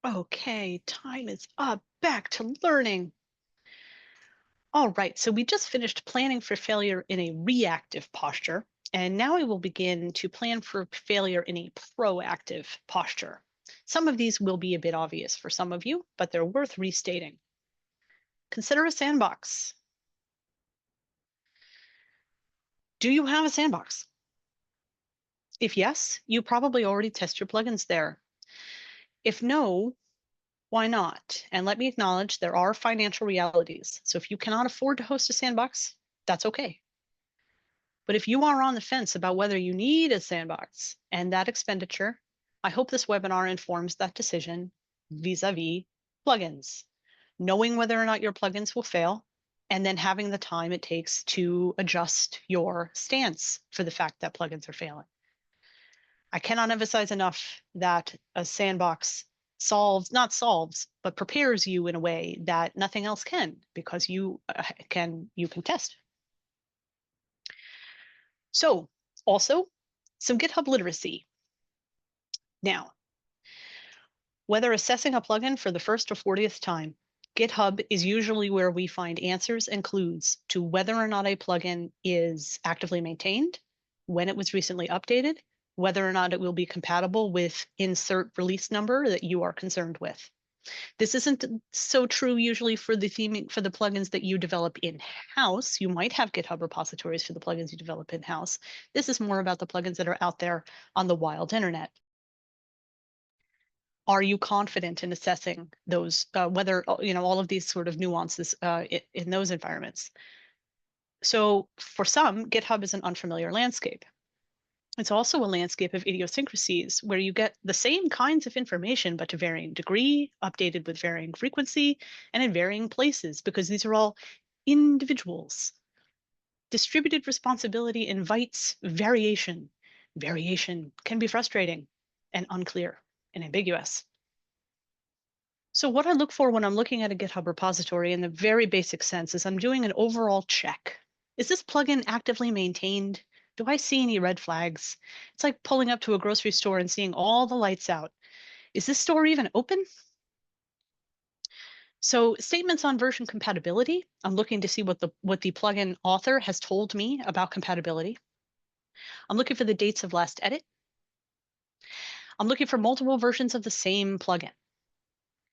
Okay, time is up. Back to learning. All right, so we just finished planning for failure in a reactive posture, and now we will begin to plan for failure in a proactive posture. Some of these will be a bit obvious for some of you, but they're worth restating. Consider a sandbox. Do you have a sandbox? If yes, you probably already test your plugins there. If no, why not? And let me acknowledge there are financial realities. So if you cannot afford to host a sandbox, that's okay. But if you are on the fence about whether you need a sandbox and that expenditure, I hope this webinar informs that decision vis-a-vis plugins. Knowing whether or not your plugins will fail, and then having the time it takes to adjust your stance for the fact that plugins are failing. I cannot emphasize enough that a sandbox not solves, but prepares you in a way that nothing else can, because you can test. So also some GitHub literacy. Now, whether assessing a plugin for the first or 40th time, GitHub is usually where we find answers and clues to whether or not a plugin is actively maintained, when it was recently updated, whether or not it will be compatible with insert release number that you are concerned with. This isn't so true usually for the theming for the plugins that you develop in-house. You might have GitHub repositories for the plugins you develop in-house. This is more about the plugins that are out there on the wild internet. Are you confident in assessing those, whether, all of these sort of nuances in those environments? So for some, GitHub is an unfamiliar landscape. It's also a landscape of idiosyncrasies where you get the same kinds of information, but to varying degree, updated with varying frequency, and in varying places, because these are all individuals. Distributed responsibility invites variation. Variation can be frustrating and unclear and ambiguous. So what I look for when I'm looking at a GitHub repository in the very basic sense is I'm doing an overall check. Is this plugin actively maintained? Do I see any red flags? It's like pulling up to a grocery store and seeing all the lights out. Is this store even open? So statements on version compatibility, I'm looking to see what the plugin author has told me about compatibility. I'm looking for the dates of last edit. I'm looking for multiple versions of the same plugin.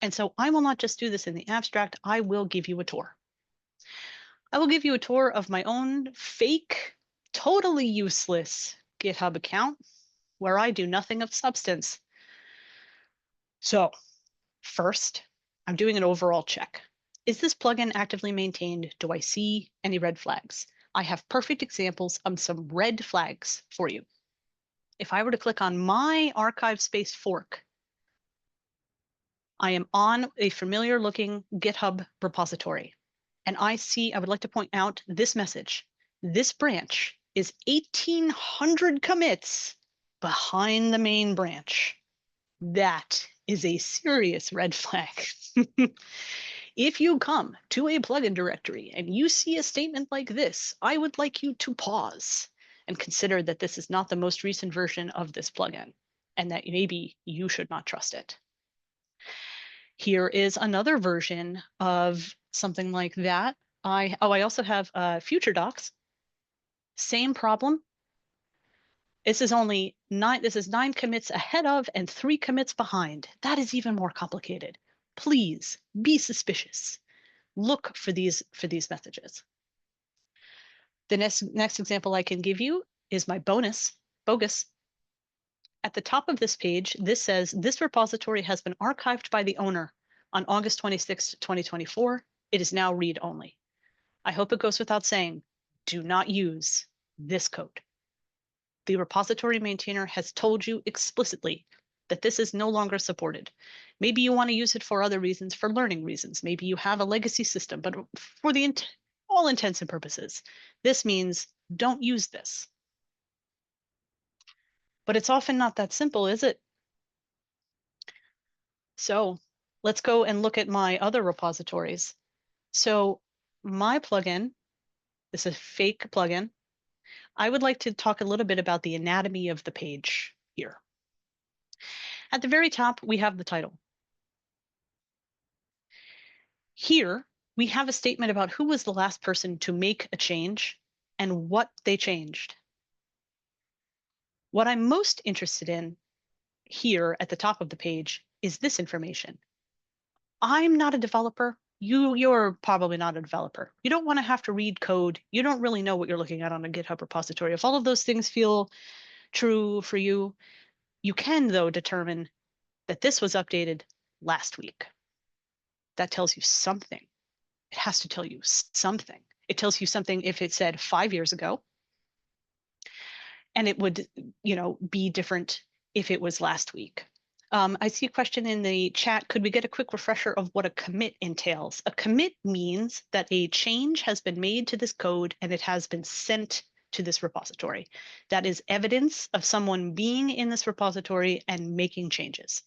And so I will not just do this in the abstract, I will give you a tour. I will give you a tour of my own fake, totally useless GitHub account where I do nothing of substance. So first, I'm doing an overall check. Is this plugin actively maintained? Do I see any red flags? I have perfect examples of some red flags for you. If I were to click on my ArchivesSpace fork, I am on a familiar looking GitHub repository. And I would like to point out this message. This branch is 1,800 commits behind the main branch. That is a serious red flag. If you come to a plugin directory and you see a statement like this, I would like you to pause and consider that this is not the most recent version of this plugin and that maybe you should not trust it. Here is another version of something like that. I also have future docs. Same problem. This is 9 commits ahead of and 3 commits behind. That is even more complicated. Please be suspicious. Look for these messages. The next example I can give you is my bogus. At the top of this page, this says this repository has been archived by the owner on August 26, 2024. It is now read only. I hope it goes without saying, do not use this code. The repository maintainer has told you explicitly that this is no longer supported. Maybe you want to use it for other reasons, for learning reasons. Maybe you have a legacy system, but for all intents and purposes, this means don't use this. But it's often not that simple, is it? So let's go and look at my other repositories. So my plugin, this is a fake plugin. I would like to talk a little bit about the anatomy of the page here. At the very top, we have the title. Here, we have a statement about who was the last person to make a change and what they changed. What I'm most interested in here at the top of the page is this information. I'm not a developer. You're probably not a developer. You don't want to have to read code. You don't really know what you're looking at on a GitHub repository. If all of those things feel true for you, you can, though, determine that this was updated last week. That tells you something. It has to tell you something. It tells you something if it said 5 years ago, and it would, be different if it was last week. I see a question in the chat. Could we get a quick refresher of what a commit entails? A commit means that a change has been made to this code and it has been sent to this repository. That is evidence of someone being in this repository and making changes.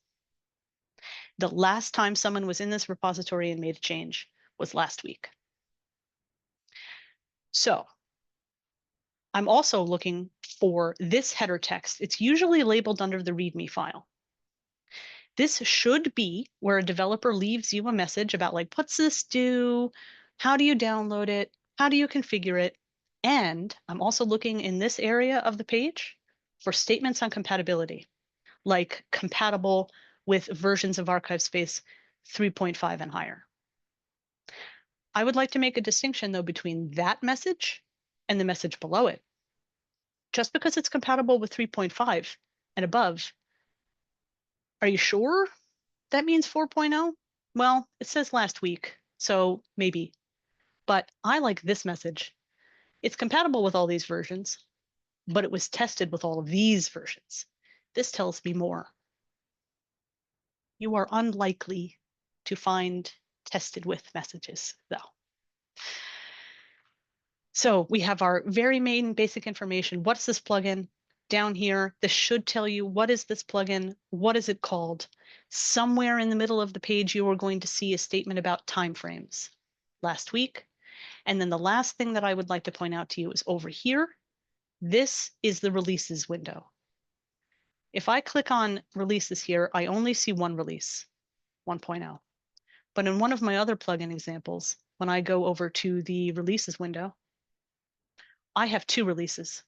The last time someone was in this repository and made a change was last week. So I'm also looking for this header text. It's usually labeled under the README file. This should be where a developer leaves you a message about like, what's this do? How do you download it? How do you configure it? And I'm also looking in this area of the page for statements on compatibility, like compatible with versions of ArchivesSpace 3.5 and higher. I would like to make a distinction, though, between that message and the message below it. Just because it's compatible with 3.5 and above, are you sure that means 4.0? Well, it says last week, so maybe. But I like this message. It's compatible with all these versions, but it was tested with all of these versions. This tells me more. You are unlikely to find tested with messages, though. So we have our very main basic information. What's this plugin? Down here, this should tell you what is this plugin? What is it called? Somewhere in the middle of the page, you are going to see a statement about timeframes last week. And then the last thing that I would like to point out to you is over here. This is the releases window. If I click on releases here, I only see one release, 1.0. But in one of my other plugin examples, when I go over to the releases window, I have two releases.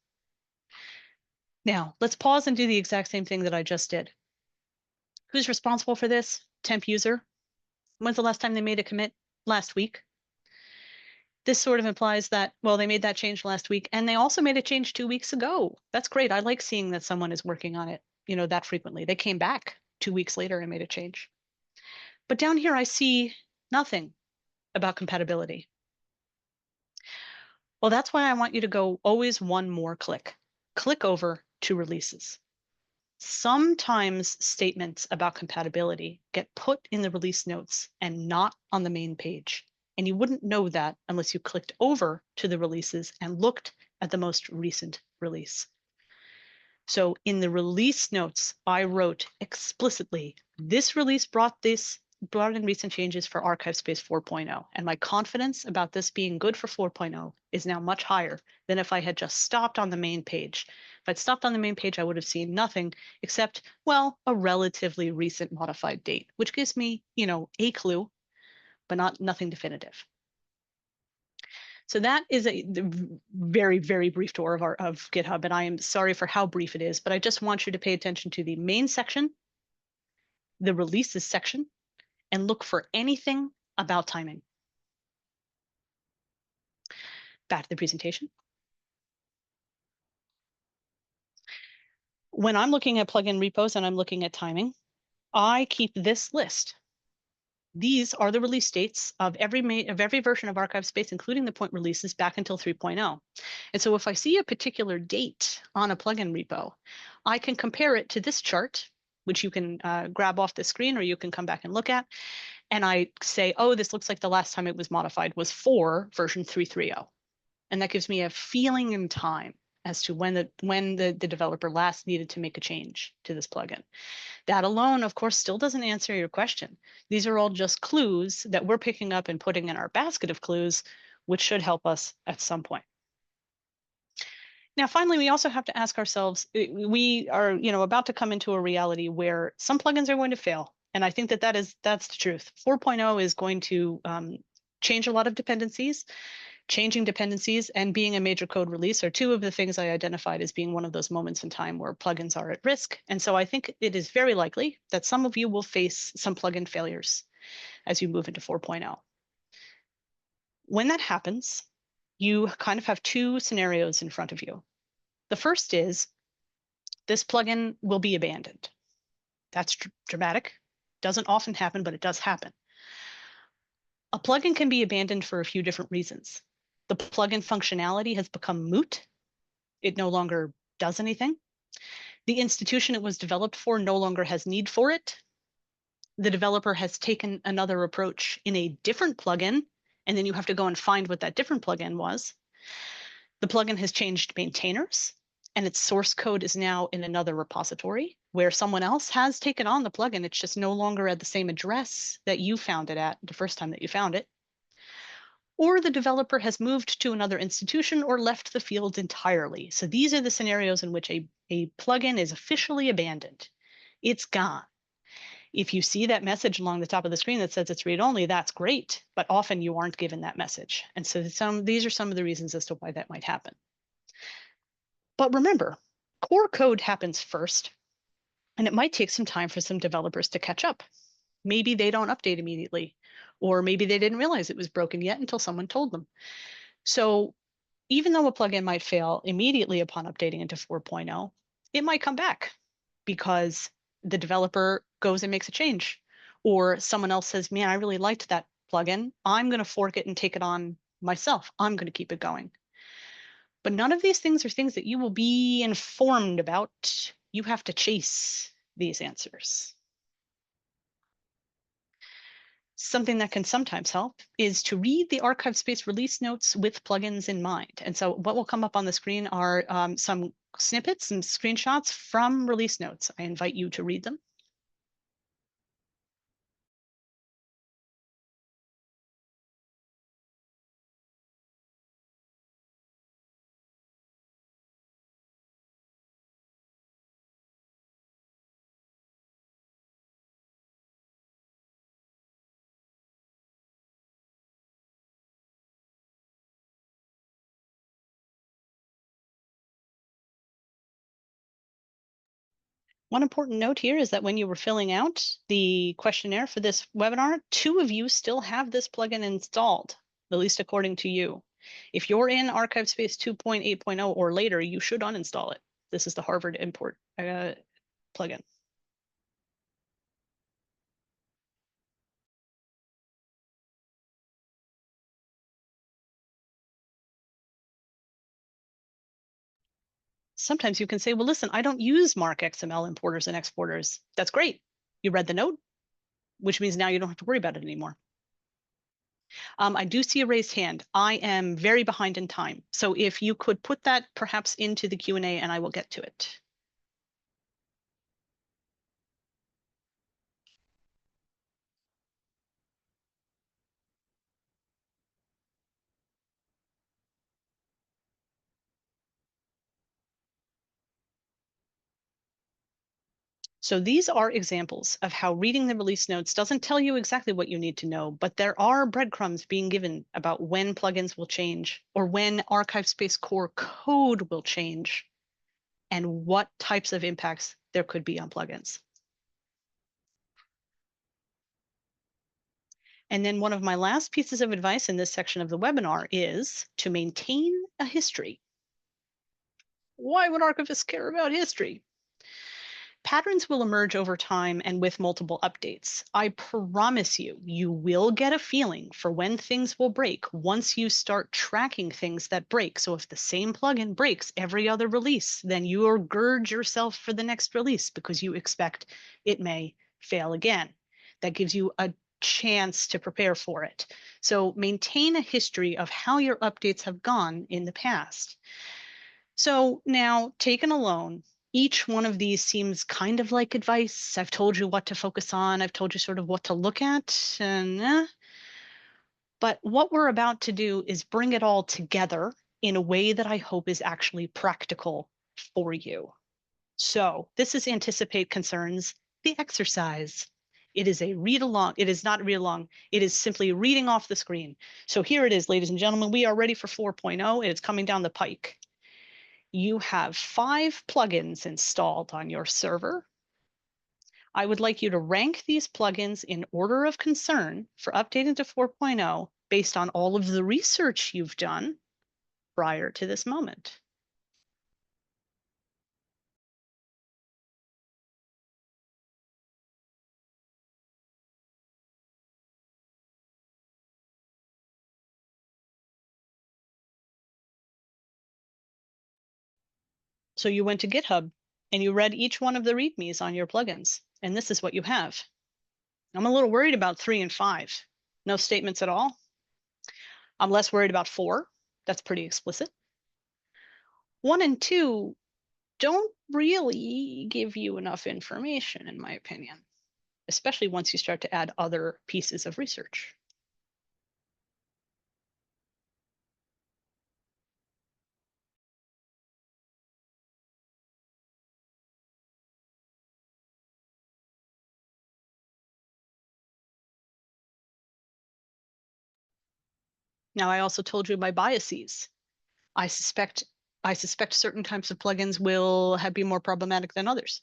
Now, let's pause and do the exact same thing that I just did. Who's responsible for this? Temp user. When's the last time they made a commit? Last week. This sort of implies that, well, they made that change last week, and they also made a change 2 weeks ago. That's great. I like seeing that someone is working on it, that frequently. They came back 2 weeks later and made a change. But down here, I see nothing about compatibility. Well, that's why I want you to go always one more click. Click over to releases. Sometimes statements about compatibility get put in the release notes and not on the main page. And you wouldn't know that unless you clicked over to the releases and looked at the most recent release. So in the release notes, I wrote explicitly, this release brought in recent changes for ArchivesSpace 4.0. And my confidence about this being good for 4.0 is now much higher than if I had just stopped on the main page. If I'd stopped on the main page, I would have seen nothing except, well, a relatively recent modified date, which gives me, a clue, but nothing definitive. So that is a very, very brief tour of GitHub, and I am sorry for how brief it is, but I just want you to pay attention to the main section, the releases section, and look for anything about timing. Back to the presentation. When I'm looking at plugin repos and I'm looking at timing, I keep this list. These are the release dates of every version of ArchivesSpace, including the point releases back until 3.0. And so if I see a particular date on a plugin repo, I can compare it to this chart, which you can grab off the screen or you can come back and look at. And I say, oh, this looks like the last time it was modified was for version 3.3.0. And that gives me a feeling in time as to when the developer last needed to make a change to this plugin. That alone, of course, still doesn't answer your question. These are all just clues that we're picking up and putting in our basket of clues, which should help us at some point. Now, finally, we also have to ask ourselves, we are about to come into a reality where some plugins are going to fail And I think that that's the truth. 4.0 is going to change a lot of dependencies. Changing dependencies and being a major code release are two of the things I identified as being one of those moments in time where plugins are at risk. And so I think it is very likely that some of you will face some plugin failures as you move into 4.0. When that happens, you kind of have two scenarios in front of you. The first is this plugin will be abandoned. That's dramatic. Doesn't often happen, but it does happen. A plugin can be abandoned for a few different reasons. The plugin functionality has become moot. It no longer does anything. The institution it was developed for no longer has need for it. The developer has taken another approach in a different plugin, and then you have to go and find what that different plugin was. The plugin has changed maintainers, and its source code is now in another repository where someone else has taken on the plugin. It's just no longer at the same address that you found it at the first time that you found it. Or the developer has moved to another institution or left the field entirely. So these are the scenarios in which a plugin is officially abandoned. It's gone. If you see that message along the top of the screen that says it's read-only, that's great, but often you aren't given that message. And so these are some of the reasons as to why that might happen. But remember, core code happens first, and it might take some time for some developers to catch up. Maybe they don't update immediately, or maybe they didn't realize it was broken yet until someone told them. So even though a plugin might fail immediately upon updating into 4.0, it might come back because the developer goes and makes a change, or someone else says, man, I really liked that plugin. I'm going to fork it and take it on myself. I'm going to keep it going. But none of these things are things that you will be informed about. You have to chase these answers. Something that can sometimes help is to read the ArchivesSpace release notes with plugins in mind. And so what will come up on the screen are some snippets and screenshots from release notes. I invite you to read them. One important note here is that when you were filling out the questionnaire for this webinar, 2 of you still have this plugin installed, at least according to you. If you're in ArchivesSpace 2.8.0 or later, you should uninstall it. This is the Harvard import plugin. Sometimes you can say, well, listen, I don't use Mark XML importers and exporters. That's great. You read the note, which means now you don't have to worry about it anymore. I do see a raised hand. I am very behind in time. So if you could put that perhaps into the Q&A and I will get to it. So these are examples of how reading the release notes doesn't tell you exactly what you need to know, but there are breadcrumbs being given about when plugins will change or when ArchivesSpace core code will change and what types of impacts there could be on plugins. And then one of my last pieces of advice in this section of the webinar is to maintain a history. Why would archivists care about history? Patterns will emerge over time and with multiple updates. I promise you, you will get a feeling for when things will break once you start tracking things that break. So if the same plugin breaks every other release, then you gird yourself for the next release because you expect it may fail again. That gives you a chance to prepare for it. So maintain a history of how your updates have gone in the past. So now, taken alone, each one of these seems kind of like advice. I've told you what to focus on. I've told you sort of what to look at. But what we're about to do is bring it all together in a way that I hope is actually practical for you. So this is Anticipate Concerns, the exercise. It is a read along. It is not read along. It is simply reading off the screen. So here it is, ladies and gentlemen. We are ready for 4.0, and it's coming down the pike. You have 5 plugins installed on your server. I would like you to rank these plugins in order of concern for updating to 4.0 based on all of the research you've done prior to this moment. So you went to GitHub and you read each one of the READMEs on your plugins, and this is what you have. I'm a little worried about 3 and 5. No statements at all. I'm less worried about 4. That's pretty explicit. 1 and 2 don't really give you enough information, in my opinion, especially once you start to add other pieces of research. Now, I also told you my biases. I suspect certain types of plugins will be more problematic than others.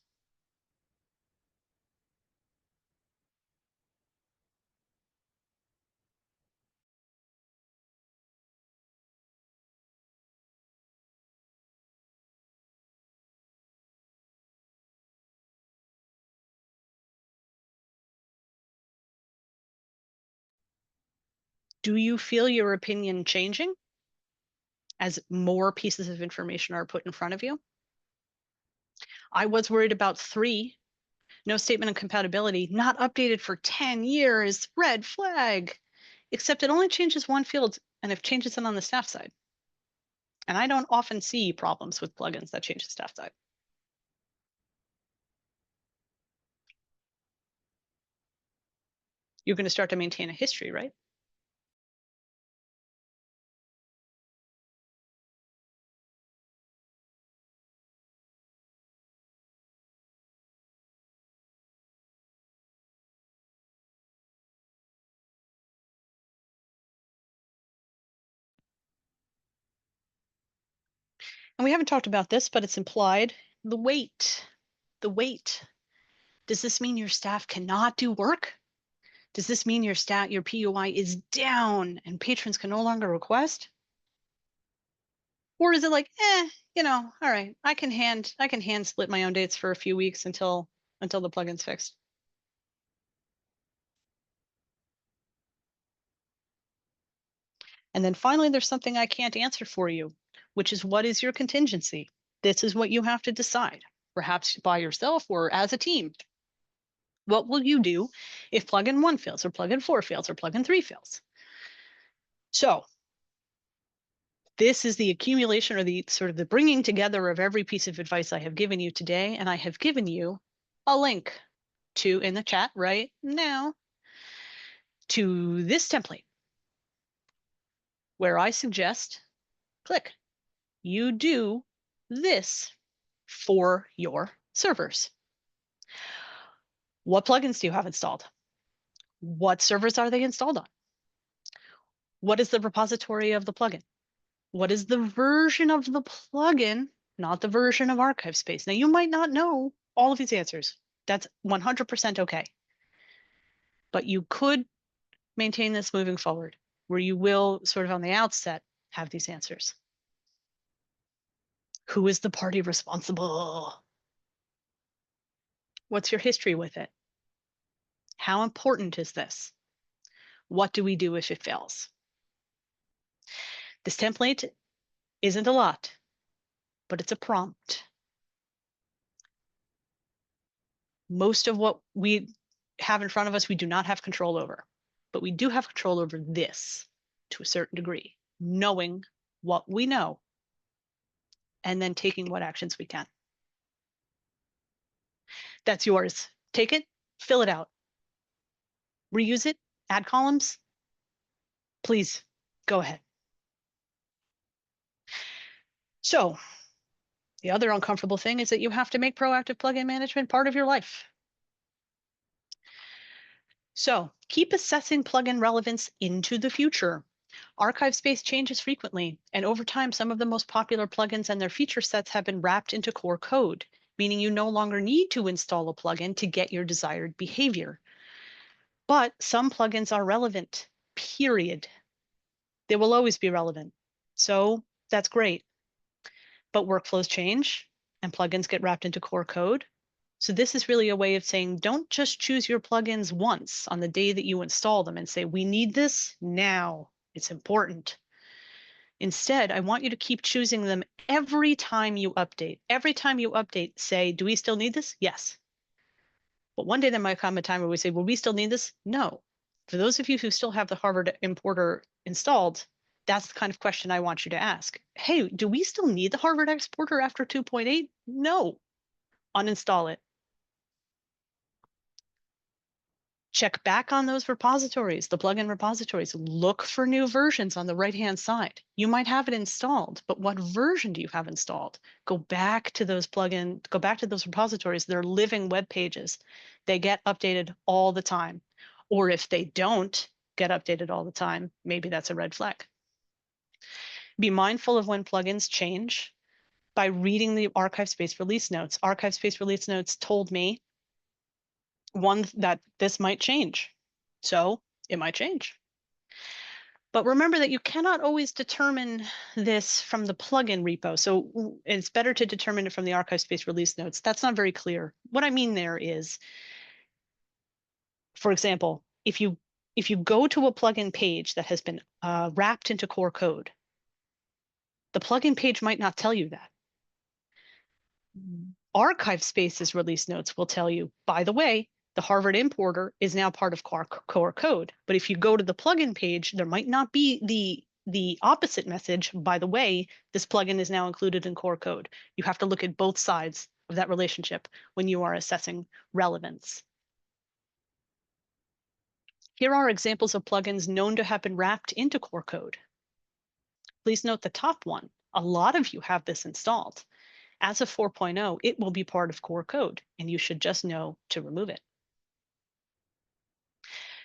Do you feel your opinion changing as more pieces of information are put in front of you? I was worried about 3, no statement of compatibility, not updated for 10 years, red flag, except it only changes one field and it changes it on the staff side. And I don't often see problems with plugins that change the staff side. You're going to start to maintain a history, right? And we haven't talked about this, but it's implied. The weight. The weight. Does this mean your staff cannot do work? Does this mean your PUI is down and patrons can no longer request? Or is it like, all right, I can hand split my own dates for a few weeks until the plugin's fixed. And then finally, there's something I can't answer for you, which is, what is your contingency? This is what you have to decide, perhaps by yourself or as a team. What will you do if plugin 1 fails, or plugin 4 fails, or plugin 3 fails? So this is the accumulation, or the sort of the bringing together of every piece of advice I have given you today. And I have given you a link to, in the chat right now, to this template where I suggest, click, you do this for your servers. What plugins do you have installed? What servers are they installed on? What is the repository of the plugin? What is the version of the plugin, not the version of ArchivesSpace? Now, you might not know all of these answers. That's 100% okay. But you could maintain this moving forward, where you will sort of on the outset have these answers. Who is the party responsible? What's your history with it? How important is this? What do we do if it fails? This template isn't a lot, but it's a prompt. Most of what we have in front of us, we do not have control over, but we do have control over this to a certain degree, knowing what we know and then taking what actions we can. That's yours. Take it, fill it out, reuse it, add columns. Please go ahead. So the other uncomfortable thing is that you have to make proactive plugin management part of your life. So keep assessing plugin relevance into the future. ArchivesSpace changes frequently, and over time, some of the most popular plugins and their feature sets have been wrapped into core code, meaning you no longer need to install a plugin to get your desired behavior. But some plugins are relevant, period. They will always be relevant. So that's great. But workflows change and plugins get wrapped into core code. So this is really a way of saying, don't just choose your plugins once on the day that you install them and say, we need this now. It's important. Instead, I want you to keep choosing them every time you update. Every time you update, say, do we still need this? Yes. But one day there might come a time where we say, will we still need this? No. For those of you who still have the Harvard importer installed, that's the kind of question I want you to ask. Hey, do we still need the Harvard exporter after 2.8? No. Uninstall it. Check back on those repositories, the plugin repositories. Look for new versions on the right-hand side. You might have it installed, but what version do you have installed? Go back to those repositories. They're living web pages. They get updated all the time. Or if they don't get updated all the time, maybe that's a red flag. Be mindful of when plugins change by reading the ArchivesSpace release notes. ArchivesSpace release notes told me that this might change. So it might change. But remember that you cannot always determine this from the plugin repo. So it's better to determine it from the ArchivesSpace release notes. That's not very clear. What I mean there is, for example, if you go to a plugin page that has been wrapped into core code, the plugin page might not tell you that. ArchivesSpace's release notes will tell you, by the way, the Harvard importer is now part of core code. But if you go to the plugin page, there might not be the opposite message. By the way, this plugin is now included in core code. You have to look at both sides of that relationship when you are assessing relevance. Here are examples of plugins known to have been wrapped into core code. Please note the top one. A lot of you have this installed. As of 4.0, it will be part of core code, and you should just know to remove it.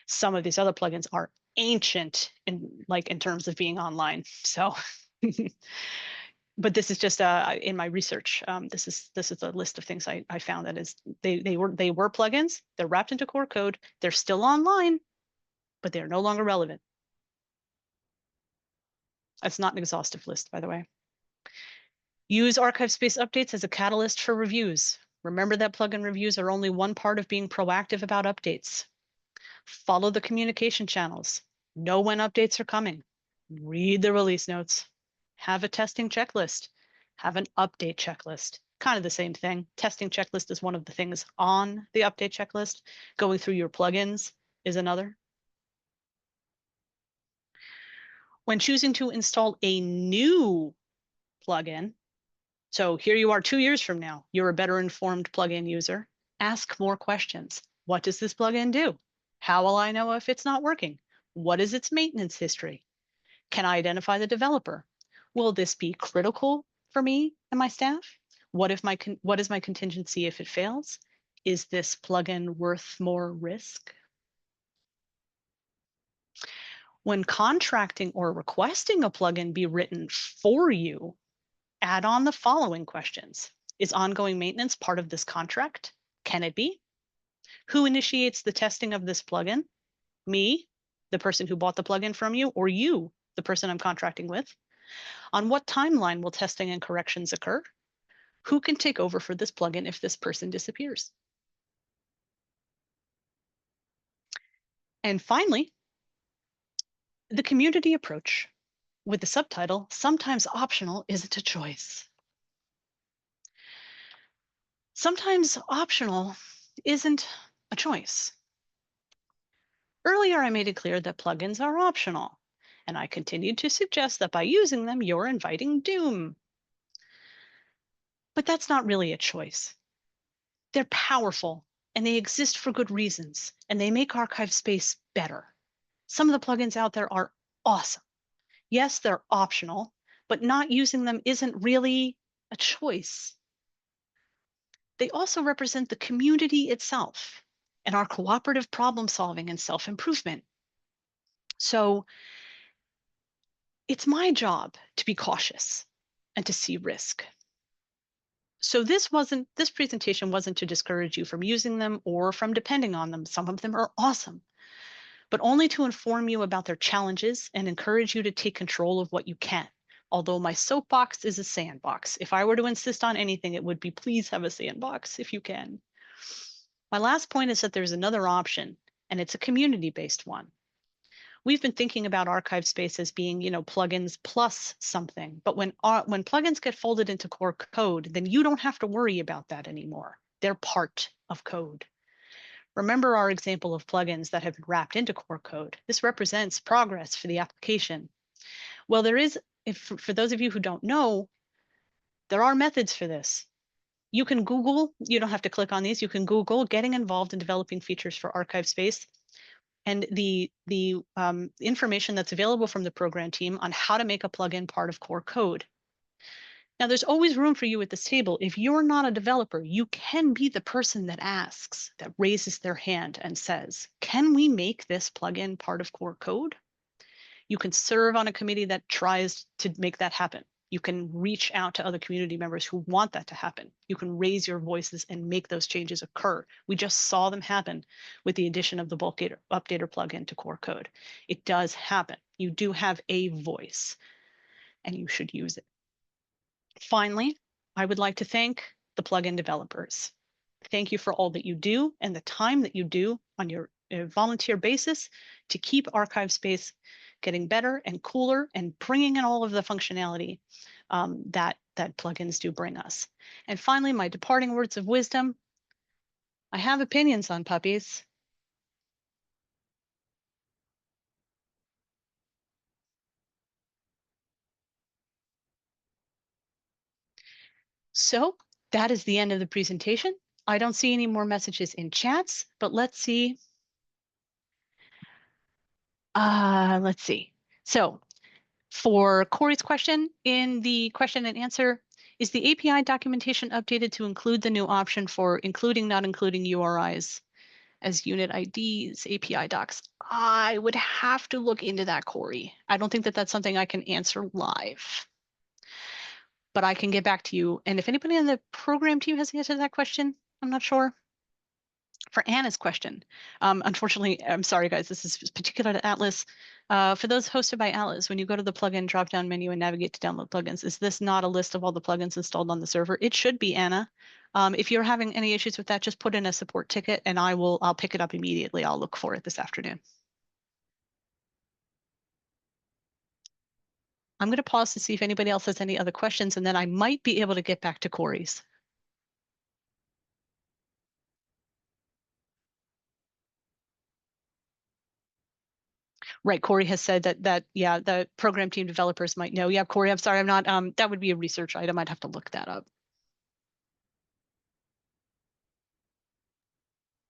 Some of these other plugins are ancient in terms of being online. So, but this is just in my research. This is a list of things I found that is they were plugins. They're wrapped into core code. They're still online, but they're no longer relevant. That's not an exhaustive list, by the way. Use ArchivesSpace updates as a catalyst for reviews. Remember that plugin reviews are only one part of being proactive about updates. Follow the communication channels. Know when updates are coming. Read the release notes. Have a testing checklist. Have an update checklist. Kind of the same thing. Testing checklist is one of the things on the update checklist. Going through your plugins is another. When choosing to install a new plugin, so here you are 2 years from now, you're a better informed plugin user. Ask more questions. What does this plugin do? How will I know if it's not working? What is its maintenance history? Can I identify the developer? Will this be critical for me and my staff? What is my contingency if it fails? Is this plugin worth more risk? When contracting or requesting a plugin be written for you, add on the following questions. Is ongoing maintenance part of this contract? Can it be? Who initiates the testing of this plugin? Me, the person who bought the plugin from you, or you, the person I'm contracting with? On what timeline will testing and corrections occur? Who can take over for this plugin if this person disappears? And finally, the community approach with the subtitle, Sometimes Optional Isn't a Choice. Sometimes optional isn't a choice. Earlier, I made it clear that plugins are optional, and I continued to suggest that by using them, you're inviting doom. But that's not really a choice. They're powerful, and they exist for good reasons, and they make ArchivesSpace better. Some of the plugins out there are awesome. Yes, they're optional, but not using them isn't really a choice. They also represent the community itself, and our cooperative problem solving and self-improvement. So it's my job to be cautious and to see risk. So this presentation wasn't to discourage you from using them or from depending on them. Some of them are awesome, but only to inform you about their challenges and encourage you to take control of what you can. Although my soapbox is a sandbox. If I were to insist on anything, it would be please have a sandbox if you can. My last point is that there's another option, and it's a community-based one. We've been thinking about ArchivesSpace as being, plugins plus something. But when plugins get folded into core code, then you don't have to worry about that anymore. They're part of code. Remember our example of plugins that have been wrapped into core code. This represents progress for the application. Well, for those of you who don't know, there are methods for this. You can Google, you don't have to click on these, you can Google getting involved in developing features for ArchivesSpace, and the information that's available from the program team on how to make a plugin part of core code. Now, there's always room for you at this table. If you're not a developer, you can be the person that asks, that raises their hand and says, can we make this plugin part of core code? You can serve on a committee that tries to make that happen. You can reach out to other community members who want that to happen. You can raise your voices and make those changes occur. We just saw them happen with the addition of the bulk updater plugin to core code. It does happen. You do have a voice, and you should use it. Finally, I would like to thank the plugin developers. Thank you for all that you do and the time that you do on your volunteer basis to keep ArchivesSpace getting better and cooler and bringing in all of the functionality that plugins do bring us. And finally, my departing words of wisdom. I have opinions on puppies. So that is the end of the presentation. I don't see any more messages in chats, but let's see. Let's see. So for Corey's question, in the question and answer, is the API documentation updated to include the new option for including, not including URIs as unit IDs, API docs? I would have to look into that, Corey. I don't think that that's something I can answer live, but I can get back to you. And if anybody on the program team has answered that question, I'm not sure. For Anna's question, unfortunately, I'm sorry, guys, this is particular to Atlas. For those hosted by Atlas, when you go to the plugin drop-down menu and navigate to download plugins, is this not a list of all the plugins installed on the server? It should be, Anna. If you're having any issues with that, just put in a support ticket and I'll pick it up immediately. I'll look for it this afternoon. I'm going to pause to see if anybody else has any other questions, and then I might be able to get back to Corey's. Right, Corey has said that yeah, the program team developers might know. Yeah, Corey, I'm sorry, I'm not. That would be a research item. I'd have to look that up.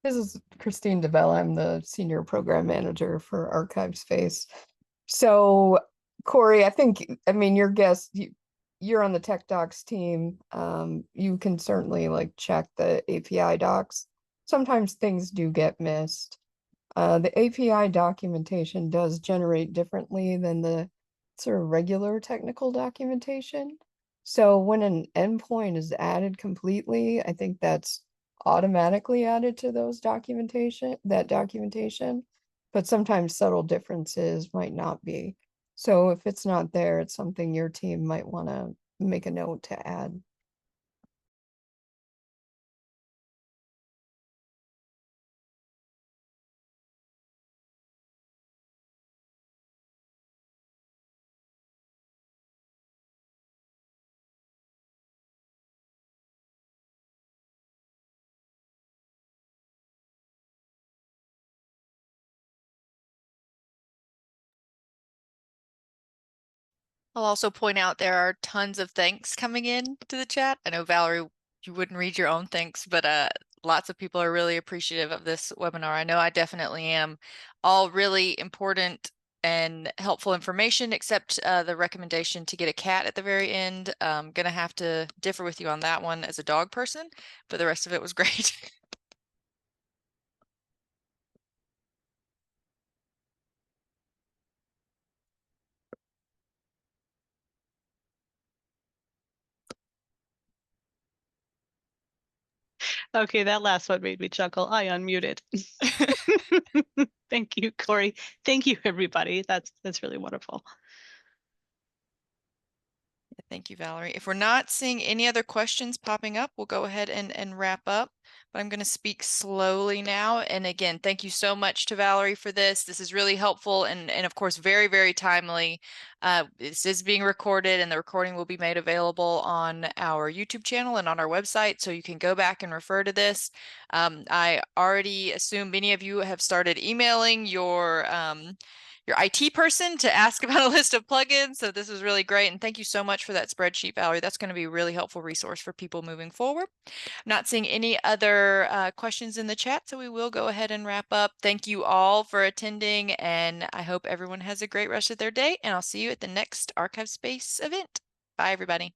This is Christine DeVella. I'm the senior program manager for ArchivesSpace. So, Corey, I mean, your guess, you're on the tech docs team. You can certainly check the API docs. Sometimes things do get missed. The API documentation does generate differently than the sort of regular technical documentation. So when an endpoint is added completely, I think that's automatically added to that documentation, but sometimes subtle differences might not be. So if it's not there, it's something your team might want to make a note to add. I'll also point out there are tons of thanks coming in to the chat. I know, Valerie, you wouldn't read your own thanks, but lots of people are really appreciative of this webinar. I know I definitely am. All really important and helpful information, except the recommendation to get a cat at the very end. I'm gonna have to differ with you on that one as a dog person, but the rest of it was great. Okay, that last one made me chuckle. I unmuted. Thank you, Corey. Thank you, everybody. That's really wonderful. Thank you, Valerie. If we're not seeing any other questions popping up, we'll go ahead and wrap up. But I'm going to speak slowly now. And again, thank you so much to Valerie for this. This is really helpful and of course, very, very timely. This is being recorded and the recording will be made available on our YouTube channel and on our website. So you can go back and refer to this. I already assume many of you have started emailing your IT person to ask about a list of plugins. So this is really great. And thank you so much for that spreadsheet, Valerie. That's going to be a really helpful resource for people moving forward. I'm not seeing any other questions in the chat, so we will go ahead and wrap up. Thank you all for attending, and I hope everyone has a great rest of their day, and I'll see you at the next ArchivesSpace event. Bye, everybody.